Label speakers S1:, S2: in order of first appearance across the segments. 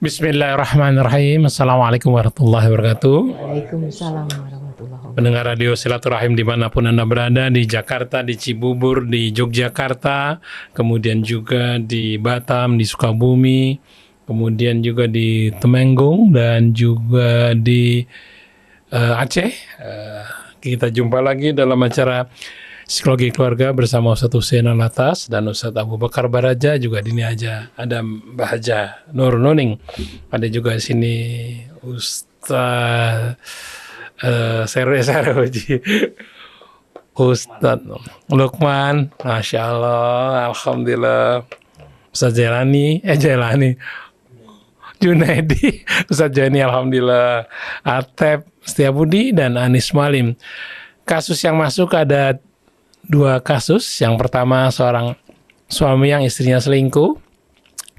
S1: Bismillahirrahmanirrahim. Assalamualaikum warahmatullahi wabarakatuh.
S2: Waalaikumsalam warahmatullahi wabarakatuh.
S1: Pendengar radio Silaturahim dimanapun Anda berada, di Jakarta, di Cibubur, di Yogyakarta, kemudian juga di Batam, di Sukabumi, kemudian juga di Temenggung, dan juga di Aceh. Kita jumpa lagi dalam acara Psikologi Keluarga bersama Ustadz Hussein Alatas dan Ustadz Abu Bakar Baraja, juga dini aja ada Mbah Haja Nur Nuning, ada juga di sini Ustadz Saroji, Ustadz Lukman, Masya Allah, Alhamdulillah, Ustadz Jelani, Junaidi, Ustadz Jani, Alhamdulillah, Atep Setiabudi, dan Anis Malim. Kasus yang masuk ada 2 kasus. Yang pertama, seorang suami yang istrinya selingkuh,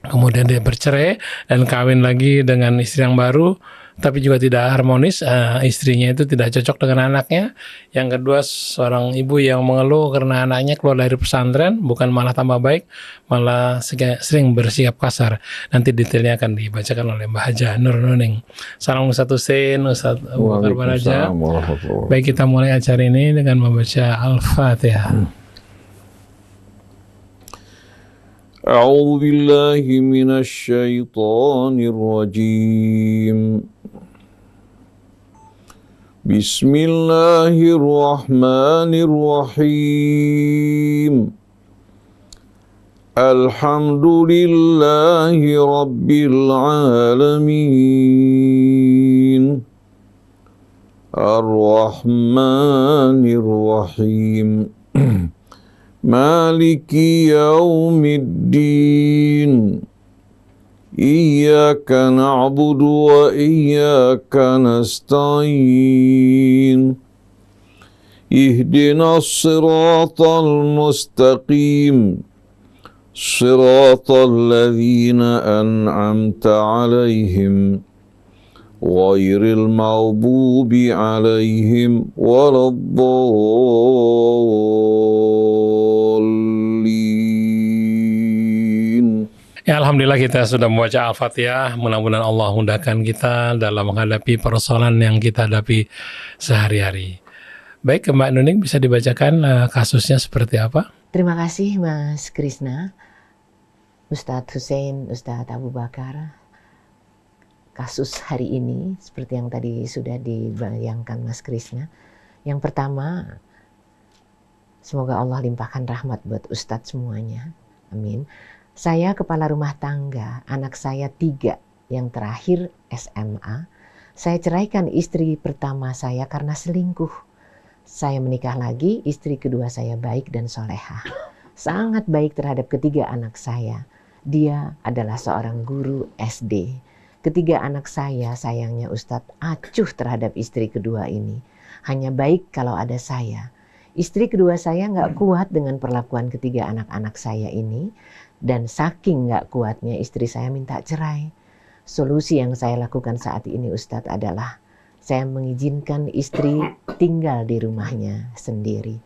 S1: kemudian dia bercerai dan kawin lagi dengan istri yang baru, tapi juga tidak harmonis. Istrinya itu tidak cocok dengan anaknya. Yang kedua, seorang ibu yang mengeluh karena anaknya keluar dari pesantren, bukan malah tambah baik, malah sering bersikap kasar. Nanti detailnya akan dibacakan oleh Mbah Haja Nur Nuning. Salam Ustadz Hussein, Ustadz Abu Bakar Baraja. Baik, kita mulai acara ini dengan membaca Al-Fatihah.
S3: A'udzu billahi minasy syaithanir rajim. Bismillahirrahmanirrahim. Alhamdulillahi rabbil alamin. Ar-Rahmanir Rahim. Maliki yaumiddin. Iyyaka na'budu wa iyyaka nasta'in. Ihdinas siratal mustaqim. Siratal ladzina an'amta 'alaihim ghairil maghdubi 'alaihim waladdallin.
S1: Ya, Alhamdulillah kita sudah membaca Al-Fatihah. Mudah-mudahan Allah mudahkan kita dalam menghadapi persoalan yang kita hadapi sehari-hari. Baik, Mbak Nuning, bisa dibacakan kasusnya seperti apa?
S2: Terima kasih Mas Krisna, Ustadz Hussein, Ustadz Abu Bakar. Kasus hari ini seperti yang tadi sudah dibayangkan Mas Krisna. Yang pertama, semoga Allah limpahkan rahmat buat Ustadz semuanya. Amin. Saya kepala rumah tangga, anak saya 3, yang terakhir SMA. Saya ceraikan istri pertama saya karena selingkuh. Saya menikah lagi, istri kedua saya baik dan solehah. Sangat baik terhadap ketiga anak saya. Dia adalah seorang guru SD. Ketiga anak saya, sayangnya Ustadz, acuh terhadap istri kedua ini. Hanya baik kalau ada saya. Istri kedua saya nggak kuat dengan perlakuan ketiga anak-anak saya ini. Dan saking nggak kuatnya istri saya minta cerai. Solusi yang saya lakukan saat ini Ustadz adalah saya mengizinkan istri tinggal di rumahnya sendiri.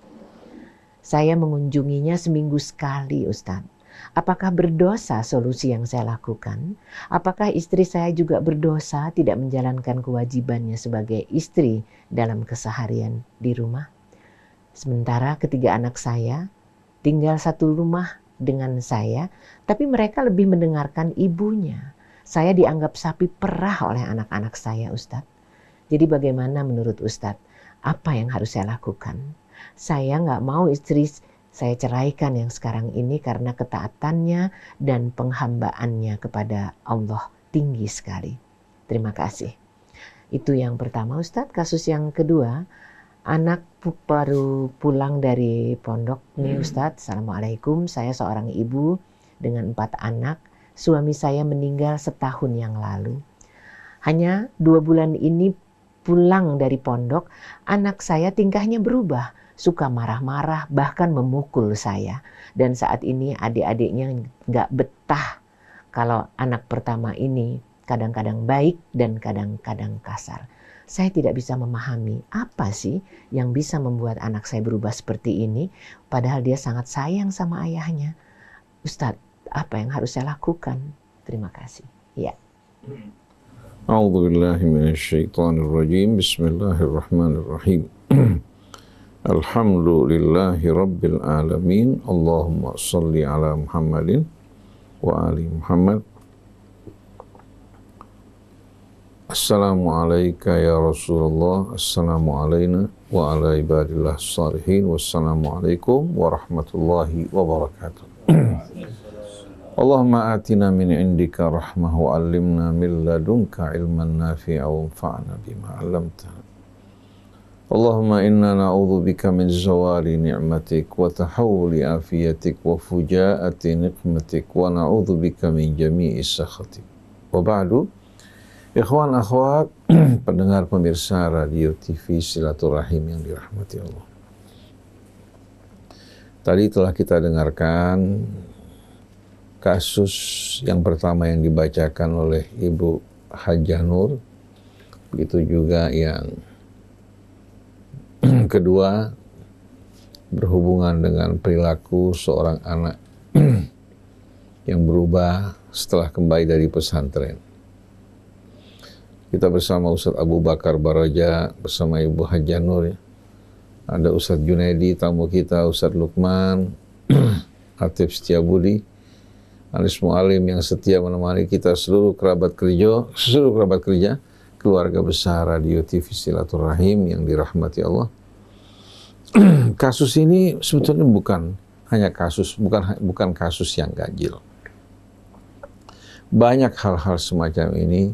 S2: Saya mengunjunginya seminggu sekali Ustadz. Apakah berdosa solusi yang saya lakukan? Apakah istri saya juga berdosa tidak menjalankan kewajibannya sebagai istri dalam keseharian di rumah? Sementara ketiga anak saya tinggal satu rumah dengan saya, tapi mereka lebih mendengarkan ibunya. Saya dianggap sapi perah oleh anak-anak saya, Ustadz. Jadi bagaimana menurut Ustadz? Apa yang harus saya lakukan? Saya nggak mau istri saya ceraikan yang sekarang ini karena ketaatannya dan penghambaannya kepada Allah tinggi sekali. Terima kasih. Itu yang pertama Ustadz. Kasus yang kedua, anak baru pulang dari pondok nih Ustadz. Assalamualaikum, saya seorang ibu dengan 4 anak. Suami saya meninggal setahun yang lalu. Hanya 2 bulan ini pulang dari pondok, anak saya tingkahnya berubah. Suka marah-marah, bahkan memukul saya. Dan saat ini adik-adiknya gak betah kalau anak pertama ini kadang-kadang baik dan kadang-kadang kasar. Saya tidak bisa memahami apa sih yang bisa membuat anak saya berubah seperti ini, padahal dia sangat sayang sama ayahnya. Ustadz, apa yang harus saya lakukan? Terima kasih. Ya.
S3: A'udzu billahi minasyaitonir rajim. Bismillahirrahmanirrahim. Alhamdulillahi rabbil alamin. Allahumma shalli ala Muhammadin wa ali Muhammad. Assalamu alayka ya Rasulullah. Assalamu alayna wa ala ibadillah salihin. Wassalamu alaikum warahmatullahi wabarakatuh. Allahumma atina min indika rahmah wa allimna min ladunka ilman nafi'a wa anfa'na bima 'allamtana. Allahumma inna na'udzu bika min zawali ni'matik wa tahawuli afiyatik wa fujaati niqmatik wa na'udzu bika min jami'i sakhatik. Wa ba'du, ikhwan akhwat, pendengar pemirsa Radio TV Silaturahim yang dirahmati Allah. Tadi telah kita dengarkan kasus yang pertama yang dibacakan oleh Ibu Hajah Nur, begitu juga yang kedua berhubungan dengan perilaku seorang anak yang berubah setelah kembali dari pesantren. Kita bersama Ustadz Abu Bakar Baraja, bersama Ibu Hajah Nur, ada Ustadz Junaidi, tamu kita Ustadz Lukman, Atif Setiabudi, Anis Mu'alim yang setia menemani kita, seluruh kerabat kerja, keluarga besar Radio TV Silaturahim yang dirahmati Allah. Kasus ini sebetulnya bukan kasus yang ganjil. Banyak hal-hal semacam ini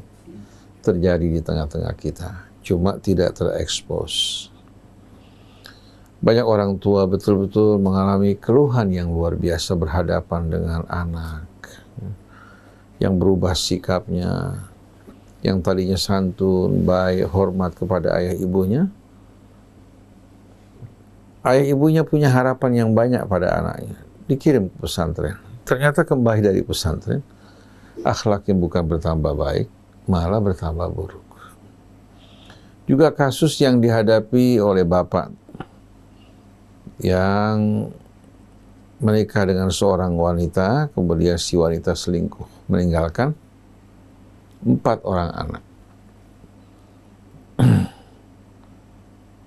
S3: terjadi di tengah-tengah kita, cuma tidak terekspos. Banyak orang tua betul-betul mengalami keluhan yang luar biasa berhadapan dengan anak yang berubah sikapnya, yang tadinya santun, baik, hormat kepada ayah ibunya. Ayah ibunya punya harapan yang banyak pada anaknya, dikirim ke pesantren. Ternyata kembali dari pesantren, akhlaknya bukan bertambah baik, malah bertambah buruk. Juga kasus yang dihadapi oleh bapak yang menikah dengan seorang wanita, kemudian si wanita selingkuh, meninggalkan 4 orang anak.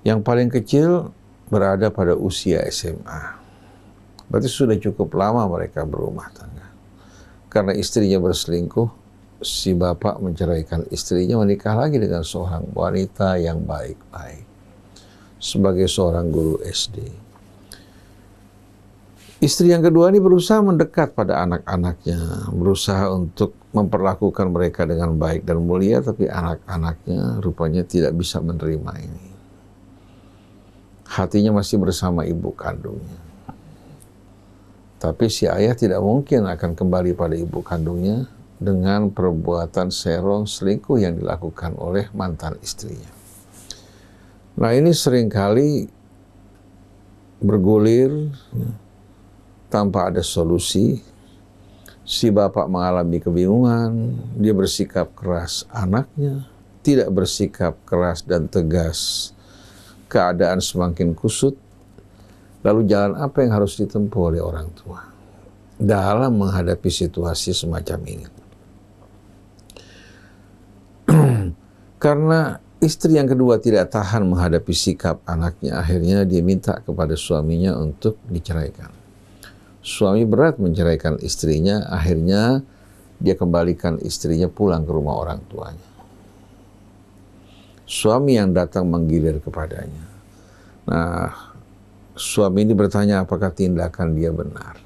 S3: Yang paling kecil berada pada usia SMA. Berarti sudah cukup lama mereka berumah tangga. Karena istrinya berselingkuh, si bapak menceraikan istrinya, menikah lagi dengan seorang wanita yang baik-baik sebagai seorang guru SD. Istri yang kedua ini berusaha mendekat pada anak-anaknya, berusaha untuk memperlakukan mereka dengan baik dan mulia, tapi anak-anaknya rupanya tidak bisa menerima ini. Hatinya masih bersama ibu kandungnya. Tapi si ayah tidak mungkin akan kembali pada ibu kandungnya dengan perbuatan serong selingkuh yang dilakukan oleh mantan istrinya. Nah, ini seringkali bergulir tanpa ada solusi. Si bapak mengalami kebingungan, dia bersikap keras, anaknya tidak bersikap keras dan tegas. Keadaan semakin kusut. Lalu jalan apa yang harus ditempuh oleh orang tua dalam menghadapi situasi semacam ini? Karena istri yang kedua tidak tahan menghadapi sikap anaknya, akhirnya dia minta kepada suaminya untuk diceraikan. Suami berat menceraikan istrinya, akhirnya dia kembalikan istrinya pulang ke rumah orang tuanya. Suami yang datang menggilir kepadanya. Nah, suami ini bertanya apakah tindakan dia benar,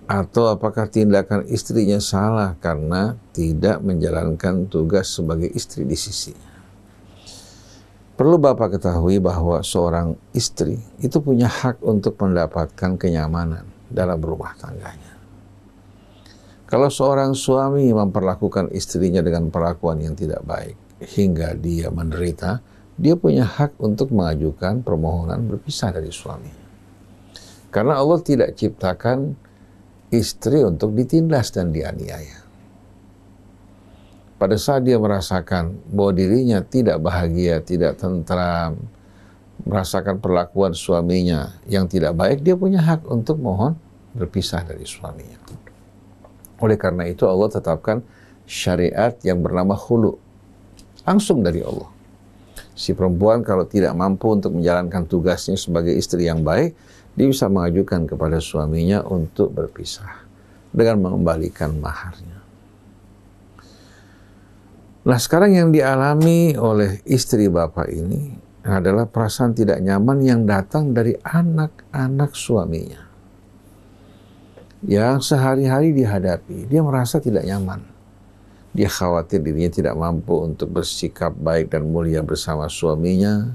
S3: atau apakah tindakan istrinya salah karena tidak menjalankan tugas sebagai istri di sisinya. Perlu Bapak ketahui bahwa seorang istri itu punya hak untuk mendapatkan kenyamanan dalam rumah tangganya. Kalau seorang suami memperlakukan istrinya dengan perlakuan yang tidak baik hingga dia menderita, dia punya hak untuk mengajukan permohonan berpisah dari suaminya. Karena Allah tidak ciptakan istri untuk ditindas dan dianiaya. Pada saat dia merasakan bahwa dirinya tidak bahagia, tidak tentram, merasakan perlakuan suaminya yang tidak baik, dia punya hak untuk mohon berpisah dari suaminya. Oleh karena itu Allah tetapkan syariat yang bernama khulu. Langsung dari Allah. Si perempuan kalau tidak mampu untuk menjalankan tugasnya sebagai istri yang baik, dia bisa mengajukan kepada suaminya untuk berpisah dengan mengembalikan maharnya. Nah, sekarang yang dialami oleh istri bapak ini adalah perasaan tidak nyaman yang datang dari anak-anak suaminya. Yang sehari-hari dihadapi, dia merasa tidak nyaman. Dia khawatir dirinya tidak mampu untuk bersikap baik dan mulia bersama suaminya,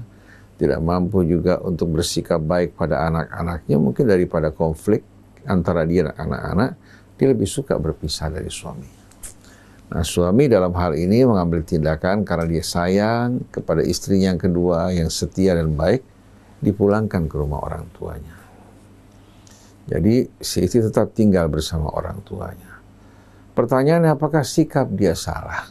S3: tidak mampu juga untuk bersikap baik pada anak-anaknya, mungkin daripada konflik antara dia dan anak-anak, dia lebih suka berpisah dari suaminya. Nah, suami dalam hal ini mengambil tindakan karena dia sayang kepada istrinya yang kedua yang setia dan baik, dipulangkan ke rumah orang tuanya. Jadi si istri tetap tinggal bersama orang tuanya. Pertanyaannya, apakah sikap dia salah?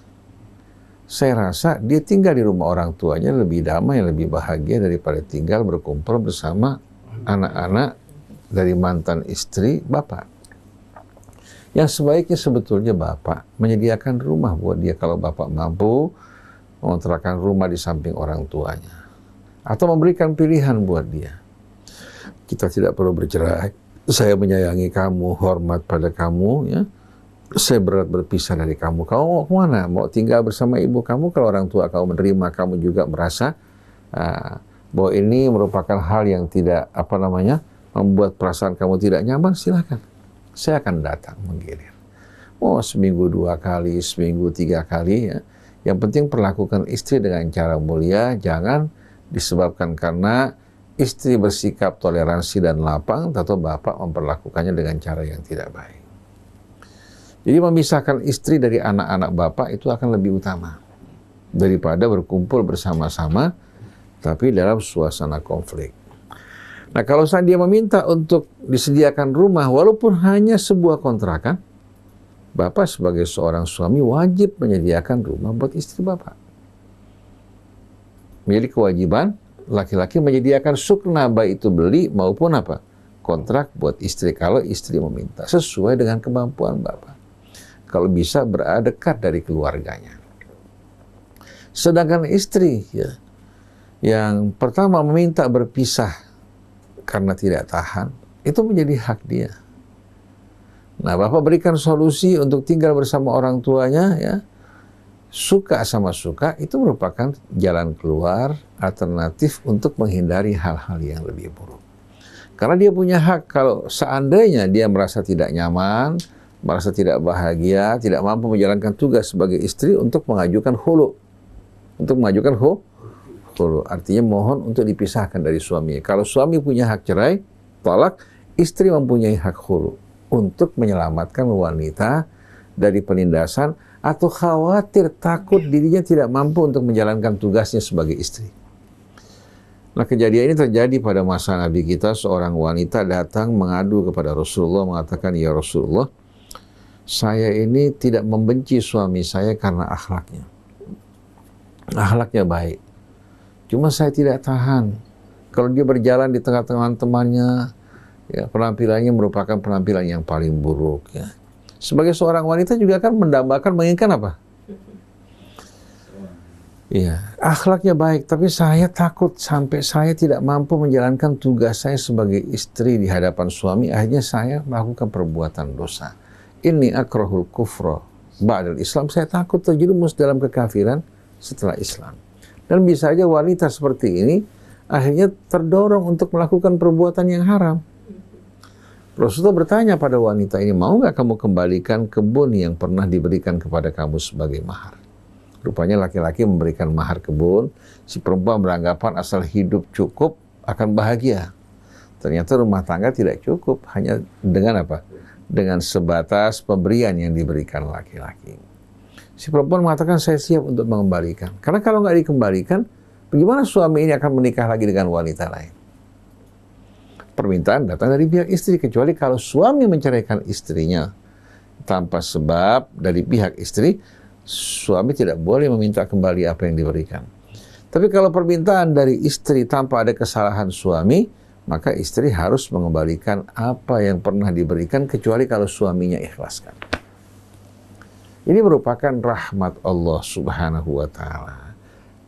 S3: Saya rasa dia tinggal di rumah orang tuanya lebih damai, lebih bahagia daripada tinggal berkumpul bersama anak-anak dari mantan istri bapak. Yang sebaiknya sebetulnya bapak menyediakan rumah buat dia kalau bapak mampu mengontrakkan rumah di samping orang tuanya. Atau memberikan pilihan buat dia. Kita tidak perlu bercerai. Saya menyayangi kamu, hormat pada kamu, ya. Saya berat berpisah dari kamu. Kamu mau kemana? Mau tinggal bersama ibu kamu? Kalau orang tua kamu menerima, kamu juga merasa bahwa ini merupakan hal yang tidak membuat perasaan kamu tidak nyaman, silakan. Saya akan datang menggilir. Oh, seminggu 2 kali, seminggu 3 kali, ya. Yang penting perlakukan istri dengan cara mulia, jangan disebabkan karena istri bersikap toleransi dan lapang, atau bapak memperlakukannya dengan cara yang tidak baik. Jadi memisahkan istri dari anak-anak bapak itu akan lebih utama daripada berkumpul bersama-sama tapi dalam suasana konflik. Nah, kalau dia meminta untuk disediakan rumah walaupun hanya sebuah kontrakan, bapak sebagai seorang suami wajib menyediakan rumah buat istri bapak. Menjadi kewajiban laki-laki menyediakan sukna, baik itu beli maupun kontrak buat istri kalau istri meminta sesuai dengan kemampuan bapak. Kalau bisa berada dekat dari keluarganya. Sedangkan istri yang pertama meminta berpisah karena tidak tahan, itu menjadi hak dia. Nah, bapak berikan solusi untuk tinggal bersama orang tuanya, ya. Suka sama suka, itu merupakan jalan keluar alternatif untuk menghindari hal-hal yang lebih buruk. Karena dia punya hak, kalau seandainya dia merasa tidak nyaman, merasa tidak bahagia, tidak mampu menjalankan tugas sebagai istri, untuk mengajukan khulu. Untuk mengajukan khulu, artinya mohon untuk dipisahkan dari suaminya. Kalau suami punya hak cerai, talak, istri mempunyai hak khulu untuk menyelamatkan wanita dari penindasan atau khawatir takut dirinya tidak mampu untuk menjalankan tugasnya sebagai istri. Nah, kejadian ini terjadi pada masa Nabi kita. Seorang wanita datang mengadu kepada Rasulullah, mengatakan, "Ya Rasulullah, saya ini tidak membenci suami saya karena akhlaknya. Akhlaknya baik. Cuma saya tidak tahan. Kalau dia berjalan di tengah teman-temannya, ya, penampilannya merupakan penampilan yang paling buruk. Ya. Sebagai seorang wanita juga kan mendambakan, menginginkan apa? Iya, akhlaknya baik, tapi saya takut sampai saya tidak mampu menjalankan tugas saya sebagai istri di hadapan suami, akhirnya saya melakukan perbuatan dosa. Ini akrahul kufra ba'dal Islam, saya takut terjerumus dalam kekafiran setelah Islam. Dan bisa saja wanita seperti ini akhirnya terdorong untuk melakukan perbuatan yang haram. Rasulullah bertanya pada wanita ini, mau nggak kamu kembalikan kebun yang pernah diberikan kepada kamu sebagai mahar? Rupanya laki-laki memberikan mahar kebun, si perempuan beranggapan asal hidup cukup akan bahagia. Ternyata rumah tangga tidak cukup, hanya dengan dengan sebatas pemberian yang diberikan laki-laki. Si perempuan mengatakan, saya siap untuk mengembalikan. Karena kalau nggak dikembalikan, bagaimana suami ini akan menikah lagi dengan wanita lain? Permintaan datang dari pihak istri, kecuali kalau suami menceraikan istrinya tanpa sebab dari pihak istri, suami tidak boleh meminta kembali apa yang diberikan. Tapi kalau permintaan dari istri tanpa ada kesalahan suami, maka istri harus mengembalikan apa yang pernah diberikan, kecuali kalau suaminya ikhlaskan. Ini merupakan rahmat Allah Subhanahu wa Ta'ala.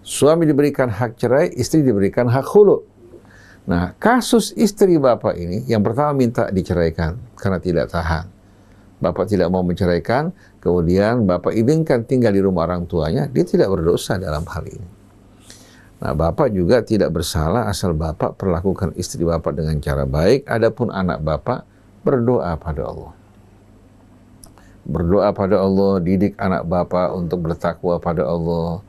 S3: Suami diberikan hak cerai, istri diberikan hak khulu. Nah, kasus istri bapak ini yang pertama minta diceraikan karena tidak tahan. Bapak tidak mau menceraikan, kemudian bapak izinkan tinggal di rumah orang tuanya, dia tidak berdosa dalam hal ini. Nah, bapak juga tidak bersalah asal bapak perlakukan istri bapak dengan cara baik. Adapun anak bapak, berdoa pada Allah. Berdoa pada Allah, didik anak bapak untuk bertakwa pada Allah.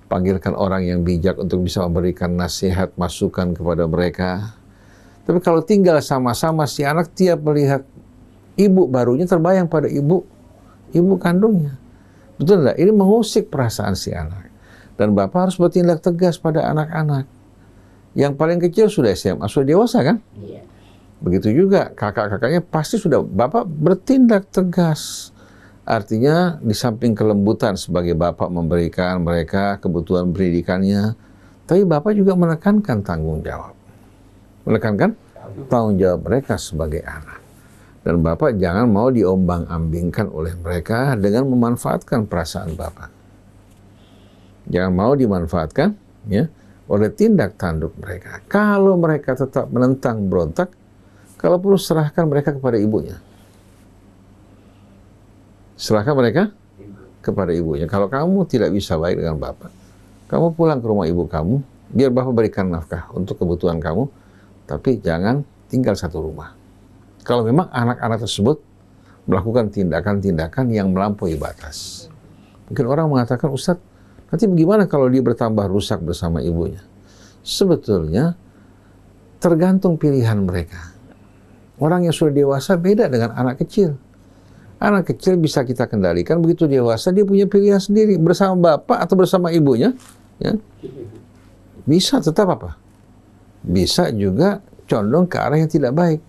S3: Panggilkan orang yang bijak untuk bisa memberikan nasihat, masukan kepada mereka. Tapi kalau tinggal sama-sama, si anak tiap melihat ibu barunya terbayang pada ibu kandungnya. Betul enggak? Ini mengusik perasaan si anak. Dan bapak harus bertindak tegas pada anak-anak. Yang paling kecil sudah SMA, sudah dewasa kan? Iya. Begitu juga kakak-kakaknya pasti sudah, bapak bertindak tegas. Artinya di samping kelembutan sebagai bapak memberikan mereka kebutuhan pendidikannya, tapi bapak juga menekankan tanggung jawab. Menekankan tanggung jawab mereka sebagai anak. Dan bapak jangan mau diombang-ambingkan oleh mereka dengan memanfaatkan perasaan bapak. Jangan mau dimanfaatkan ya oleh tindak tanduk mereka. Kalau mereka tetap menentang, berontak, kalau perlu serahkan mereka kepada ibunya. Serahkan mereka kepada ibunya. Kalau kamu tidak bisa baik dengan bapak, kamu pulang ke rumah ibu kamu, biar bapak berikan nafkah untuk kebutuhan kamu, tapi jangan tinggal satu rumah. Kalau memang anak-anak tersebut melakukan tindakan-tindakan yang melampaui batas. Mungkin orang mengatakan, Ustadz, nanti bagaimana kalau dia bertambah rusak bersama ibunya? Sebetulnya tergantung pilihan mereka. Orang yang sudah dewasa beda dengan anak kecil. Anak kecil bisa kita kendalikan, begitu dewasa dia punya pilihan sendiri, bersama bapak atau bersama ibunya, ya. Bisa tetap apa? Bisa juga condong ke arah yang tidak baik.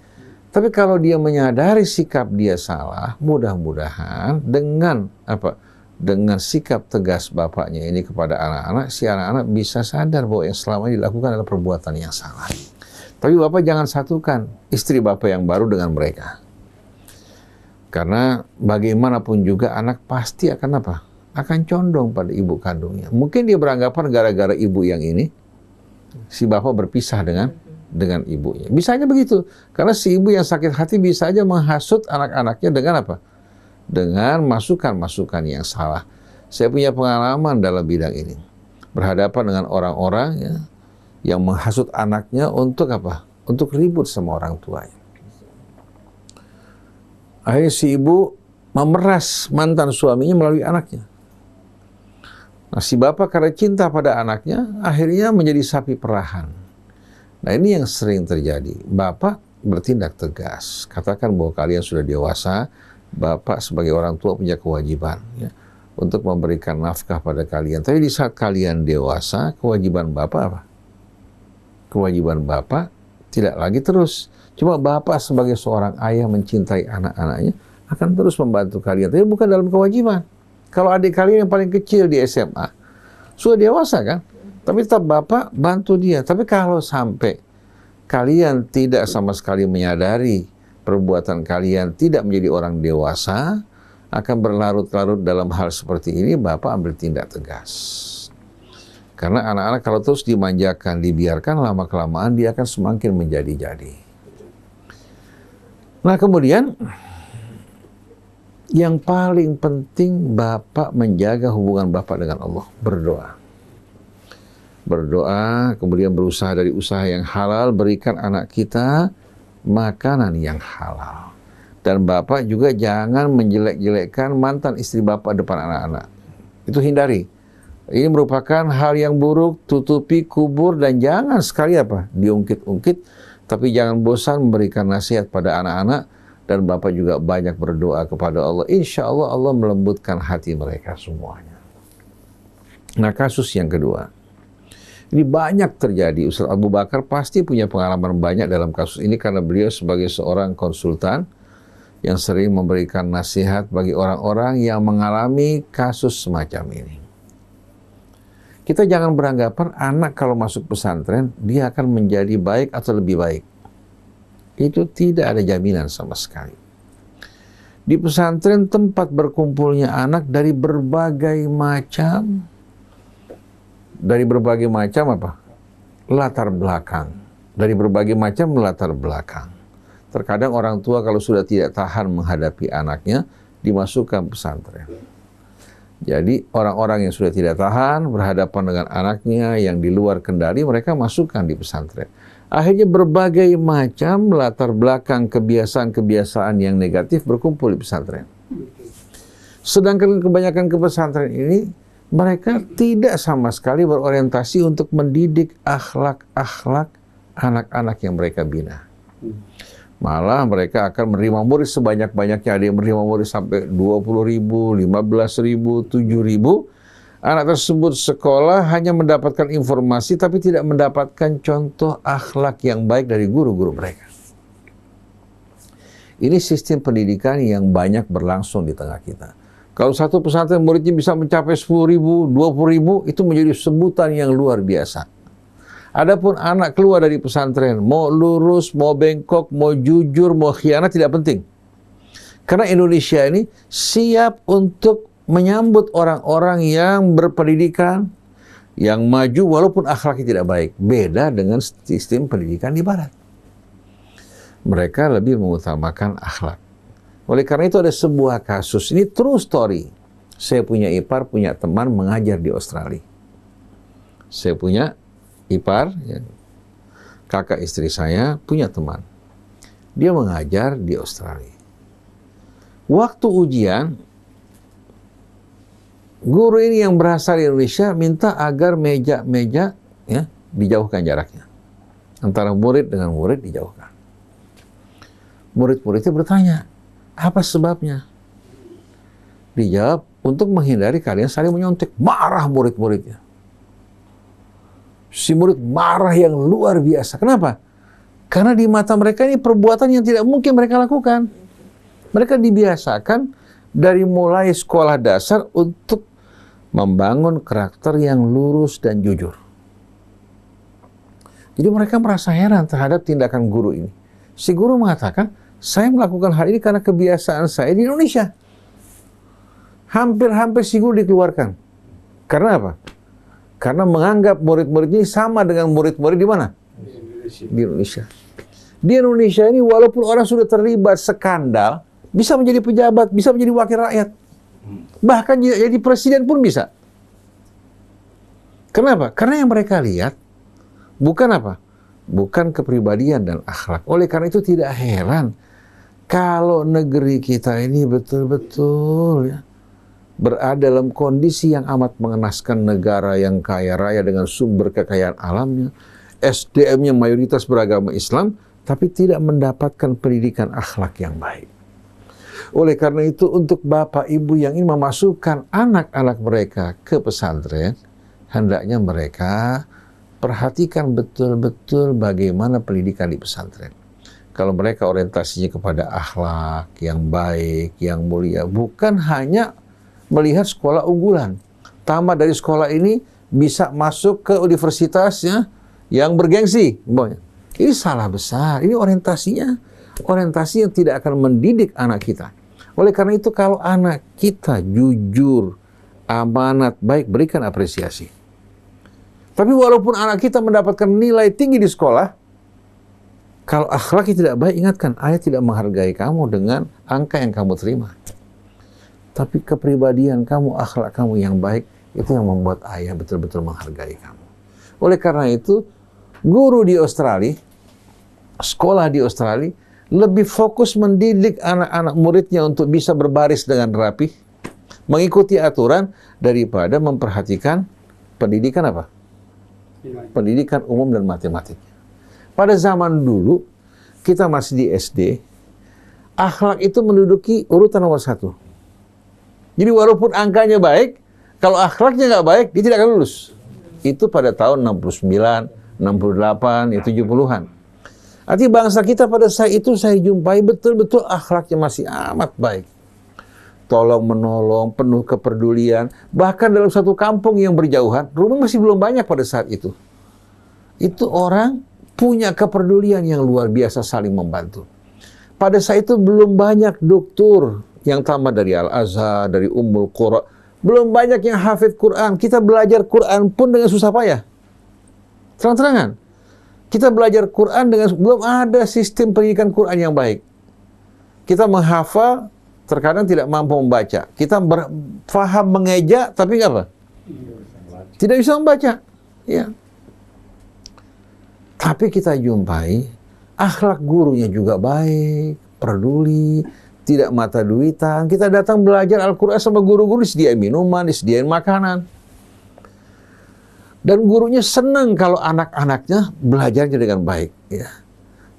S3: Tapi kalau dia menyadari sikap dia salah, mudah-mudahan dengan apa? Dengan sikap tegas bapaknya ini kepada anak-anak, si anak-anak bisa sadar bahwa yang selama ini dilakukan adalah perbuatan yang salah. Tapi bapak jangan satukan istri bapak yang baru dengan mereka. Karena bagaimanapun juga anak pasti akan apa? Akan condong pada ibu kandungnya. Mungkin dia beranggapan gara-gara ibu yang ini, si bapak berpisah dengan ibunya. Bisa aja begitu. Karena si ibu yang sakit hati bisa aja menghasut anak-anaknya dengan apa? Dengan masukan-masukan yang salah. Saya punya pengalaman dalam bidang ini. Berhadapan dengan orang-orang ya, yang menghasut anaknya untuk apa? Untuk ribut sama orang tuanya. Akhirnya si ibu memeras mantan suaminya melalui anaknya. Nah, si bapak karena cinta pada anaknya, akhirnya menjadi sapi perahan. Nah, ini yang sering terjadi. Bapak bertindak tegas. Katakan bahwa kalian sudah dewasa, bapak sebagai orang tua punya kewajiban ya, untuk memberikan nafkah pada kalian. Tapi di saat kalian dewasa, kewajiban bapak apa? Kewajiban bapak tidak lagi terus. Cuma bapak sebagai seorang ayah mencintai anak-anaknya akan terus membantu kalian. Tapi bukan dalam kewajiban. Kalau adik kalian yang paling kecil di SMA, sudah dewasa kan? Tapi tetap bapak bantu dia. Tapi kalau sampai kalian tidak sama sekali menyadari perbuatan kalian tidak menjadi orang dewasa, akan berlarut-larut dalam hal seperti ini, bapak ambil tindak tegas. Karena anak-anak kalau terus dimanjakan, dibiarkan, lama-kelamaan dia akan semakin menjadi-jadi. Nah, kemudian yang paling penting bapak menjaga hubungan bapak dengan Allah, berdoa. Berdoa, kemudian berusaha dari usaha yang halal, berikan anak kita makanan yang halal. Dan bapak juga jangan menjelek-jelekkan mantan istri bapak depan anak-anak. Itu hindari. Ini merupakan hal yang buruk, tutupi, kubur, dan jangan sekali apa? Diungkit-ungkit. Tapi jangan bosan memberikan nasihat pada anak-anak, dan bapak juga banyak berdoa kepada Allah. Insya Allah Allah melembutkan hati mereka semuanya. Nah, kasus yang kedua. Ini banyak terjadi. Ustaz Abu Bakar pasti punya pengalaman banyak dalam kasus ini karena beliau sebagai seorang konsultan yang sering memberikan nasihat bagi orang-orang yang mengalami kasus semacam ini. Kita jangan beranggapan anak kalau masuk pesantren, dia akan menjadi baik atau lebih baik. Itu tidak ada jaminan sama sekali. Di pesantren tempat berkumpulnya anak dari berbagai macam apa? Latar belakang. Dari berbagai macam latar belakang. Terkadang orang tua kalau sudah tidak tahan menghadapi anaknya, dimasukkan pesantren. Jadi orang-orang yang sudah tidak tahan berhadapan dengan anaknya yang di luar kendali, mereka masukkan di pesantren. Akhirnya berbagai macam latar belakang kebiasaan-kebiasaan yang negatif berkumpul di pesantren. Sedangkan kebanyakan ke pesantren ini, mereka tidak sama sekali berorientasi untuk mendidik akhlak-akhlak anak-anak yang mereka bina. Malah mereka akan menerima murid sebanyak-banyaknya. Ada yang menerima murid sampai 20.000, 15.000, 7.000. Anak tersebut sekolah hanya mendapatkan informasi tapi tidak mendapatkan contoh akhlak yang baik dari guru-guru mereka. Ini sistem pendidikan yang banyak berlangsung di tengah kita. Kalau satu pesantren muridnya bisa mencapai 10.000, 20.000, itu menjadi sebutan yang luar biasa. Adapun anak keluar dari pesantren, mau lurus, mau bengkok, mau jujur, mau khianat, tidak penting. Karena Indonesia ini siap untuk menyambut orang-orang yang berpendidikan, yang maju walaupun akhlaknya tidak baik. Beda dengan sistem pendidikan di Barat. Mereka lebih mengutamakan akhlak. Oleh karena itu ada sebuah kasus, ini true story. Saya punya ipar, punya teman mengajar di Australia. Saya punya ipar, ya, kakak istri saya punya teman. Dia mengajar di Australia. Waktu ujian, guru ini yang berasal dari Indonesia minta agar meja-meja ya dijauhkan jaraknya. Antara murid dengan murid dijauhkan. Murid-muridnya bertanya, apa sebabnya? Dijawab, untuk menghindari kalian saling menyontek. Marah murid-muridnya. Si murid marah yang luar biasa. Kenapa? Karena di mata mereka ini perbuatan yang tidak mungkin mereka lakukan. Mereka dibiasakan dari mulai sekolah dasar untuk membangun karakter yang lurus dan jujur. Jadi mereka merasa heran terhadap tindakan guru ini. Si guru mengatakan, saya melakukan hal ini karena kebiasaan saya di Indonesia. Hampir-hampir si guru dikeluarkan. Karena apa? Karena menganggap murid-murid ini sama dengan murid-murid di mana? Di Indonesia. Di Indonesia ini walaupun orang sudah terlibat skandal, bisa menjadi pejabat, bisa menjadi wakil rakyat. Bahkan jadi presiden pun bisa. Kenapa? Karena yang mereka lihat bukan apa? Bukan kepribadian dan akhlak. Oleh karena itu tidak heran kalau negeri kita ini betul-betul ya, berada dalam kondisi yang amat mengenaskan, negara yang kaya raya dengan sumber kekayaan alamnya, SDM-nya mayoritas beragama Islam, tapi tidak mendapatkan pendidikan akhlak yang baik. Oleh karena itu, untuk bapak ibu yang ingin memasukkan anak-anak mereka ke pesantren, hendaknya mereka perhatikan betul-betul bagaimana pendidikan di pesantren. Kalau mereka orientasinya kepada akhlak yang baik, yang mulia, bukan hanya melihat sekolah unggulan. Tamat dari sekolah ini bisa masuk ke universitasnya yang bergengsi. Ini salah besar. Ini orientasi yang tidak akan mendidik anak kita. Oleh karena itu kalau anak kita jujur, amanat, baik, berikan apresiasi. Tapi walaupun anak kita mendapatkan nilai tinggi di sekolah, kalau akhlaknya tidak baik, ingatkan, ayah tidak menghargai kamu dengan angka yang kamu terima. Tapi kepribadian kamu, akhlak kamu yang baik, itu yang membuat ayah betul-betul menghargai kamu. Oleh karena itu, guru di Australia, sekolah di Australia, lebih fokus mendidik anak-anak muridnya untuk bisa berbaris dengan rapi, mengikuti aturan, daripada memperhatikan pendidikan apa? Pendidikan umum dan matematik. Pada zaman dulu, kita masih di SD, akhlak itu menduduki urutan nomor 1. Jadi walaupun angkanya baik, kalau akhlaknya nggak baik, dia tidak akan lulus. Itu pada tahun 69, 68, 70-an. Artinya bangsa kita pada saat itu saya jumpai betul-betul akhlaknya masih amat baik. Tolong menolong, penuh kepedulian. Bahkan dalam satu kampung yang berjauhan, rumah masih belum banyak pada saat itu. Itu orang punya kepedulian yang luar biasa saling membantu. Pada saat itu belum banyak dokter yang tamat dari Al-Azhar, dari Ummul Qura. Belum banyak yang hafid Quran. Kita belajar Quran pun dengan susah payah. Terang-terangan. Kita belajar Quran dengan belum ada sistem pendidikan Quran yang baik. Kita menghafal, terkadang tidak mampu membaca. Kita faham mengeja, tapi apa? Tidak bisa membaca. Ya. Tapi kita jumpai akhlak gurunya juga baik, peduli, tidak mata duitan. Kita datang belajar Al-Quran sama guru-guru, disediain minuman, disediain makanan. Dan gurunya senang kalau anak-anaknya belajarnya dengan baik. Ya.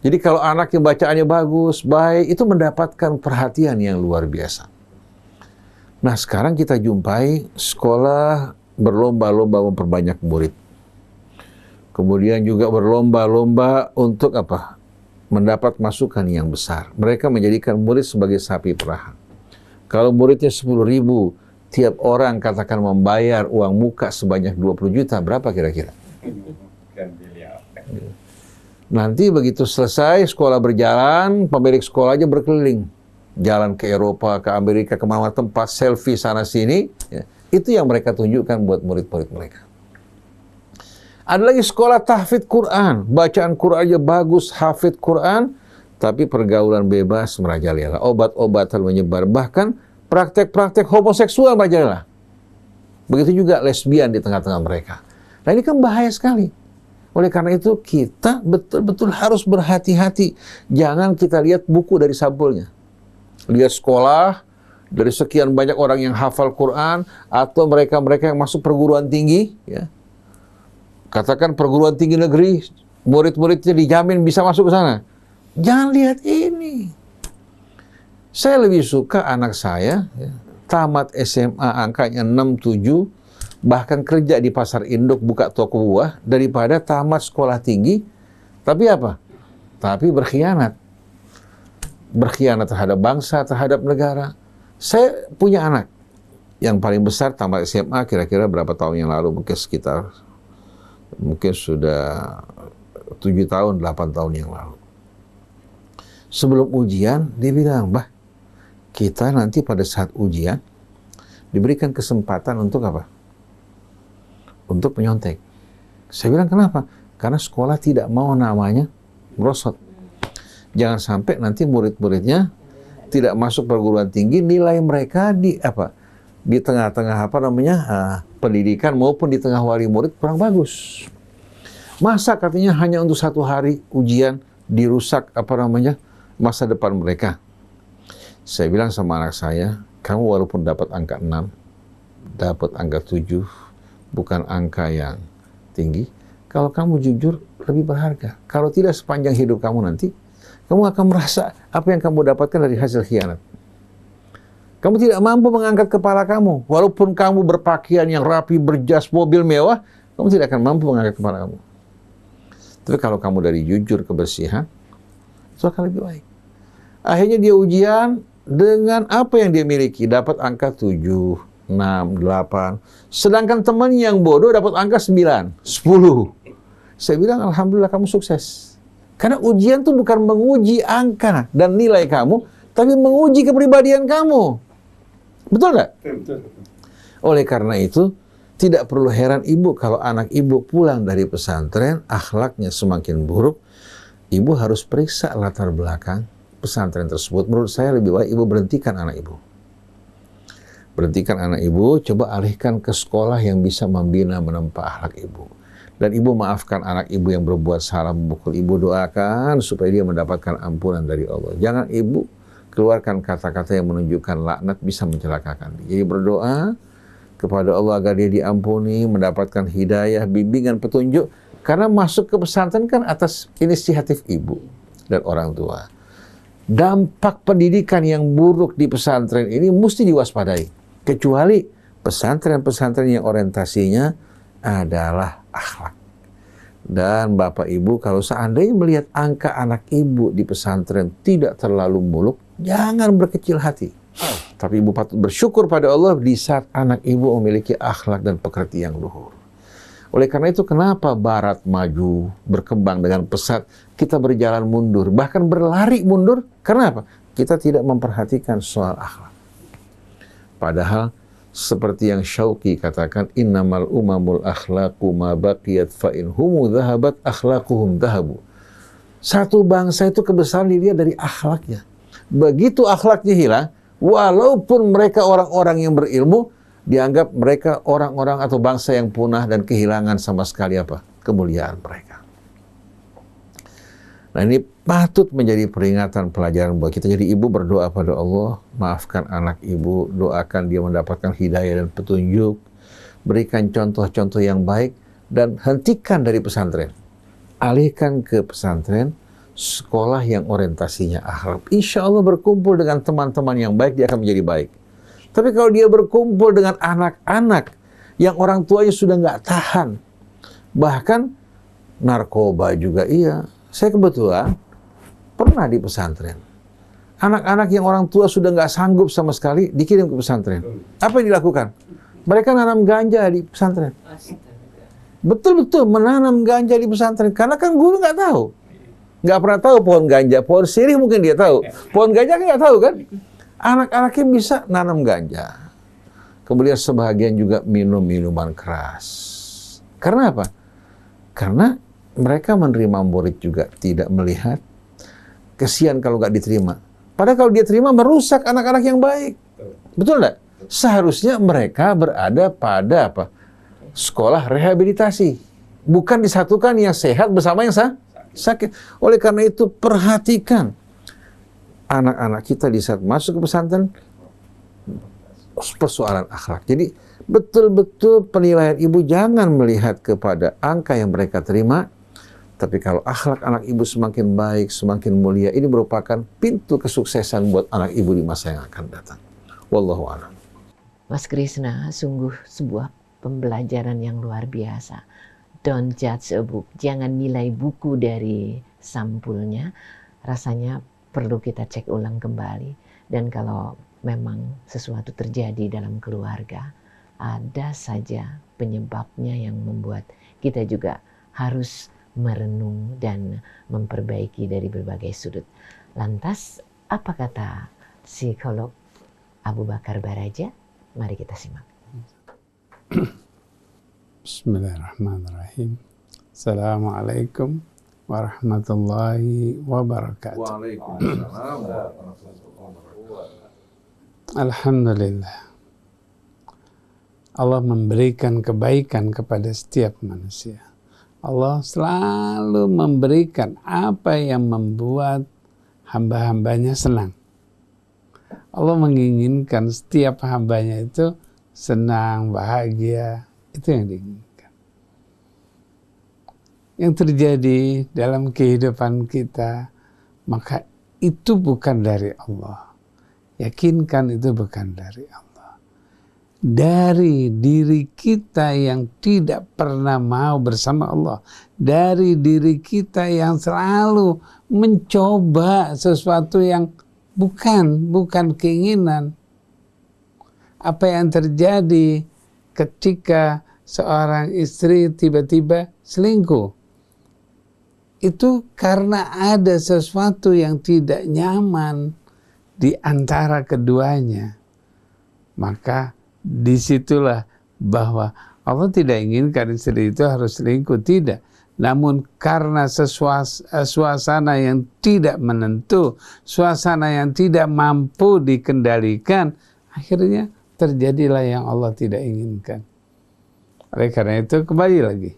S3: Jadi kalau anaknya bacaannya bagus, baik, itu mendapatkan perhatian yang luar biasa. Nah sekarang kita jumpai sekolah berlomba-lomba memperbanyak murid. Kemudian juga berlomba-lomba untuk apa? Mendapat masukan yang besar. Mereka menjadikan murid sebagai sapi perah. Kalau muridnya 10.000, tiap orang katakan membayar uang muka sebanyak 20 juta, berapa kira-kira? Nanti begitu selesai, sekolah berjalan, pemilik sekolah aja berkeliling. Jalan ke Eropa, ke Amerika, kemana tempat, selfie sana-sini. Ya. Itu yang mereka tunjukkan buat murid-murid mereka. Ada lagi sekolah tahfidz Quran. Bacaan Qurannya bagus, hafidz Quran, tapi pergaulan bebas merajalela. Obat-obatan menyebar. Bahkan praktek-praktek homoseksual merajalela. Begitu juga lesbian di tengah-tengah mereka. Nah ini kan bahaya sekali. Oleh karena itu kita betul-betul harus berhati-hati. Jangan kita lihat buku dari sampulnya. Lihat sekolah, dari sekian banyak orang yang hafal Quran, atau mereka-mereka yang masuk perguruan tinggi, ya. Katakan perguruan tinggi negeri, murid-muridnya dijamin bisa masuk ke sana. Jangan lihat ini. Saya lebih suka anak saya, ya, tamat SMA angkanya 6, 7, bahkan kerja di pasar induk, buka toko buah, daripada tamat sekolah tinggi, tapi apa? Tapi berkhianat. Berkhianat terhadap bangsa, terhadap negara. Saya punya anak yang paling besar tamat SMA kira-kira berapa tahun yang lalu, mungkin sudah 7 tahun, 8 tahun yang lalu. Sebelum ujian, dia bilang, "Bah, kita nanti pada saat ujian diberikan kesempatan untuk apa? Untuk menyontek." Saya bilang, "Kenapa?" Karena sekolah tidak mau namanya merosot. Jangan sampai nanti murid-muridnya tidak masuk perguruan tinggi, nilai mereka di tengah-tengah pendidikan maupun di tengah wali murid kurang bagus. Masa katanya hanya untuk 1 hari ujian dirusak masa depan mereka. Saya bilang sama anak saya, kamu walaupun dapat angka 6, dapat angka 7, bukan angka yang tinggi, kalau kamu jujur lebih berharga. Kalau tidak, sepanjang hidup kamu nanti, kamu akan merasa apa yang kamu dapatkan dari hasil khianat. Kamu tidak mampu mengangkat kepala kamu. Walaupun kamu berpakaian yang rapi, berjas, mobil mewah, kamu tidak akan mampu mengangkat kepala kamu. Tapi kalau kamu dari jujur, kebersihan, itu akan lebih baik. Akhirnya dia ujian dengan apa yang dia miliki. Dapat angka 7, 6, 8. Sedangkan teman yang bodoh dapat angka 9, 10. Saya bilang, alhamdulillah kamu sukses. Karena ujian itu bukan menguji angka dan nilai kamu, tapi menguji kepribadian kamu. Betul nggak? Betul. Oleh karena itu, tidak perlu heran ibu kalau anak ibu pulang dari pesantren, akhlaknya semakin buruk. Ibu harus periksa latar belakang pesantren tersebut. Menurut saya lebih baik ibu berhentikan anak ibu. Berhentikan anak ibu, coba alihkan ke sekolah yang bisa membina menempa akhlak ibu. Dan ibu maafkan anak ibu yang berbuat salah, memukul ibu, doakan supaya dia mendapatkan ampunan dari Allah. Jangan ibu keluarkan kata-kata yang menunjukkan laknat bisa mencelakakan dia. Jadi berdoa kepada Allah agar dia diampuni, mendapatkan hidayah, bimbingan, petunjuk. Karena masuk ke pesantren kan atas inisiatif ibu dan orang tua. Dampak pendidikan yang buruk di pesantren ini mesti diwaspadai. Kecuali pesantren-pesantren yang orientasinya adalah akhlak. Dan Bapak Ibu, kalau seandainya melihat angka anak ibu di pesantren tidak terlalu muluk, jangan berkecil hati. Tapi ibu patut bersyukur pada Allah di saat anak ibu memiliki akhlak dan pekerti yang luhur. Oleh karena itu, kenapa Barat maju, berkembang dengan pesat, kita berjalan mundur, bahkan berlari mundur? Karena apa? Kita tidak memperhatikan soal akhlak. Padahal seperti yang Syauqi katakan, innamal umamul akhlaqu ma baqiyat fa in humu dhahabat akhlaquhum dhahabu. Satu bangsa itu kebesaran dilihat dari akhlaknya. Begitu akhlaknya hilang, walaupun mereka orang-orang yang berilmu, dianggap mereka orang-orang atau bangsa yang punah dan kehilangan sama sekali apa? Kemuliaan mereka. Nah, ini patut menjadi peringatan pelajaran buat kita. Jadi ibu berdoa pada Allah, maafkan anak ibu, doakan dia mendapatkan hidayah dan petunjuk, berikan contoh-contoh yang baik, dan hentikan dari pesantren. Alihkan ke pesantren, sekolah yang orientasinya akhlak. Insya Allah berkumpul dengan teman-teman yang baik, dia akan menjadi baik. Tapi kalau dia berkumpul dengan anak-anak yang orang tuanya sudah nggak tahan, bahkan narkoba juga iya. Saya kebetulan pernah di pesantren. Anak-anak yang orang tua sudah nggak sanggup sama sekali dikirim ke pesantren. Apa yang dilakukan? Mereka nanam ganja di pesantren. Betul-betul menanam ganja di pesantren. Karena kan guru nggak tahu. Nggak pernah tahu pohon ganja. Pohon sirih mungkin dia tahu. Pohon ganja kan nggak tahu kan? Anak-anaknya bisa nanam ganja. Kemudian sebagian juga minum minuman keras. Karena apa? Karena mereka menerima murid juga tidak melihat. Kesian kalau nggak diterima. Padahal kalau dia terima merusak anak-anak yang baik. Betul nggak? Seharusnya mereka berada pada apa? Sekolah rehabilitasi. Bukan disatukan yang sehat bersama yang sakit. Oleh karena itu perhatikan anak-anak kita di saat masuk ke pesantren, persoalan akhlak. Jadi betul-betul penilaian ibu jangan melihat kepada angka yang mereka terima, tapi kalau akhlak anak ibu semakin baik, semakin mulia, ini merupakan pintu kesuksesan buat anak ibu di masa yang akan datang. Wallahu a'lam.
S2: Mas Krishna, sungguh sebuah pembelajaran yang luar biasa. Don't judge a book. Jangan nilai buku dari sampulnya. Rasanya perlu kita cek ulang kembali. Dan kalau memang sesuatu terjadi dalam keluarga, ada saja penyebabnya yang membuat kita juga harus merenung dan memperbaiki dari berbagai sudut. Lantas, apa kata psikolog Abu Bakar Baraja? Mari kita simak.
S4: Bismillahirrahmanirrahim. Assalamualaikum warahmatullahi wabarakatuh.
S3: Waalaikumsalam warahmatullahi wabarakatuh.
S4: Alhamdulillah. Allah memberikan kebaikan kepada setiap manusia. Allah selalu memberikan apa yang membuat hamba-hambanya senang. Allah menginginkan setiap hambanya itu senang, bahagia. Itu yang diinginkan. Yang terjadi dalam kehidupan kita, maka itu bukan dari Allah. Yakinkan itu bukan dari Allah. Dari diri kita yang tidak pernah mau bersama Allah, dari diri kita yang selalu mencoba sesuatu yang bukan keinginan. Apa yang terjadi ketika seorang istri tiba-tiba selingkuh? Itu karena ada sesuatu yang tidak nyaman di antara keduanya. Maka disitulah bahwa Allah tidak inginkan istri itu harus selingkuh, tidak. Namun karena suasana yang tidak menentu, suasana yang tidak mampu dikendalikan, akhirnya terjadilah yang Allah tidak inginkan. Oleh karena itu kembali lagi,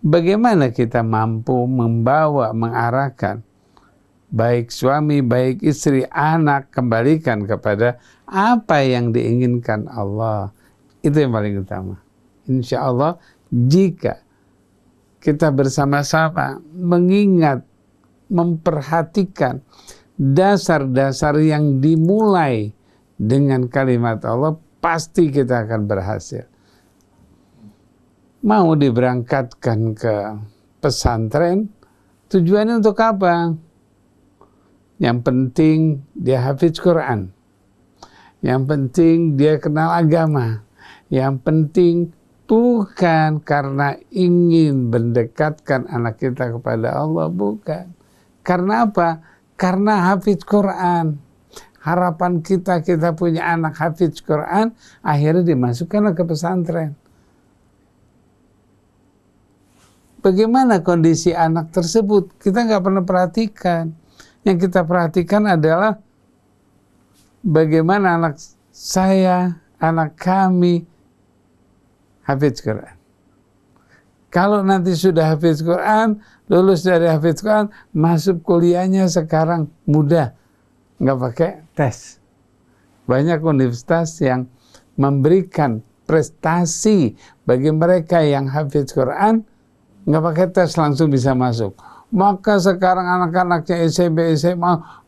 S4: bagaimana kita mampu membawa, mengarahkan baik suami, baik istri, anak, kembalikan kepada apa yang diinginkan Allah. Itu yang paling utama. Insya Allah, jika kita bersama-sama mengingat, memperhatikan dasar-dasar yang dimulai dengan kalimat Allah, pasti kita akan berhasil. Mau diberangkatkan ke pesantren, tujuannya untuk apa? Yang penting dia hafiz Quran. Yang penting dia kenal agama. Yang penting bukan karena ingin mendekatkan anak kita kepada Allah, bukan. Karena apa? Karena hafiz Quran. harapan kita punya anak hafiz Quran, akhirnya dimasukkanlah ke pesantren. Bagaimana kondisi anak tersebut? Kita nggak pernah perhatikan. Yang kita perhatikan adalah bagaimana anak saya, anak kami hafiz Quran. Kalau nanti sudah hafiz Quran, lulus dari hafiz Quran, masuk kuliahnya sekarang mudah, nggak pakai tes. Banyak universitas yang memberikan prestasi bagi mereka yang hafiz Quran, nggak pakai tes langsung bisa masuk. Maka sekarang anak-anaknya SMP, SMA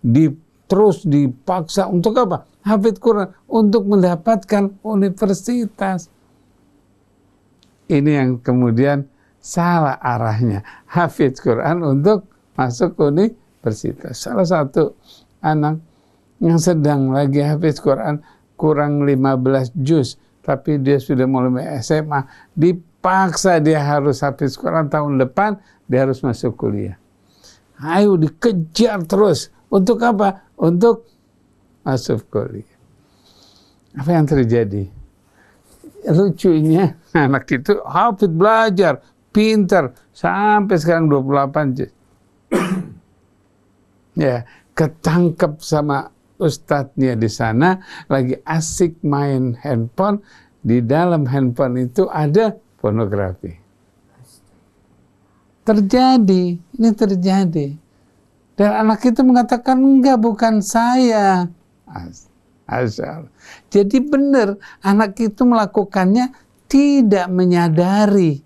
S4: terus dipaksa untuk apa? Hafiz Quran, untuk mendapatkan universitas. Ini yang kemudian salah arahnya. Hafiz Quran untuk masuk universitas. Salah satu anak yang sedang lagi hafiz Quran kurang 15 juz, tapi dia sudah mulai SMA, dipaksa dia harus hafiz Quran tahun depan, dia harus masuk kuliah. Ayo dikejar terus. Untuk apa? Untuk masuk kuliah. Apa yang terjadi? Lucunya anak itu hafid, belajar, pintar, sampai sekarang 28 juz. Ya, ketangkep sama ustadznya di sana, lagi asik main handphone, di dalam handphone itu ada pornografi. Terjadi, ini terjadi. Dan anak itu mengatakan, enggak, bukan saya. Asal. Jadi benar, anak itu melakukannya tidak menyadari.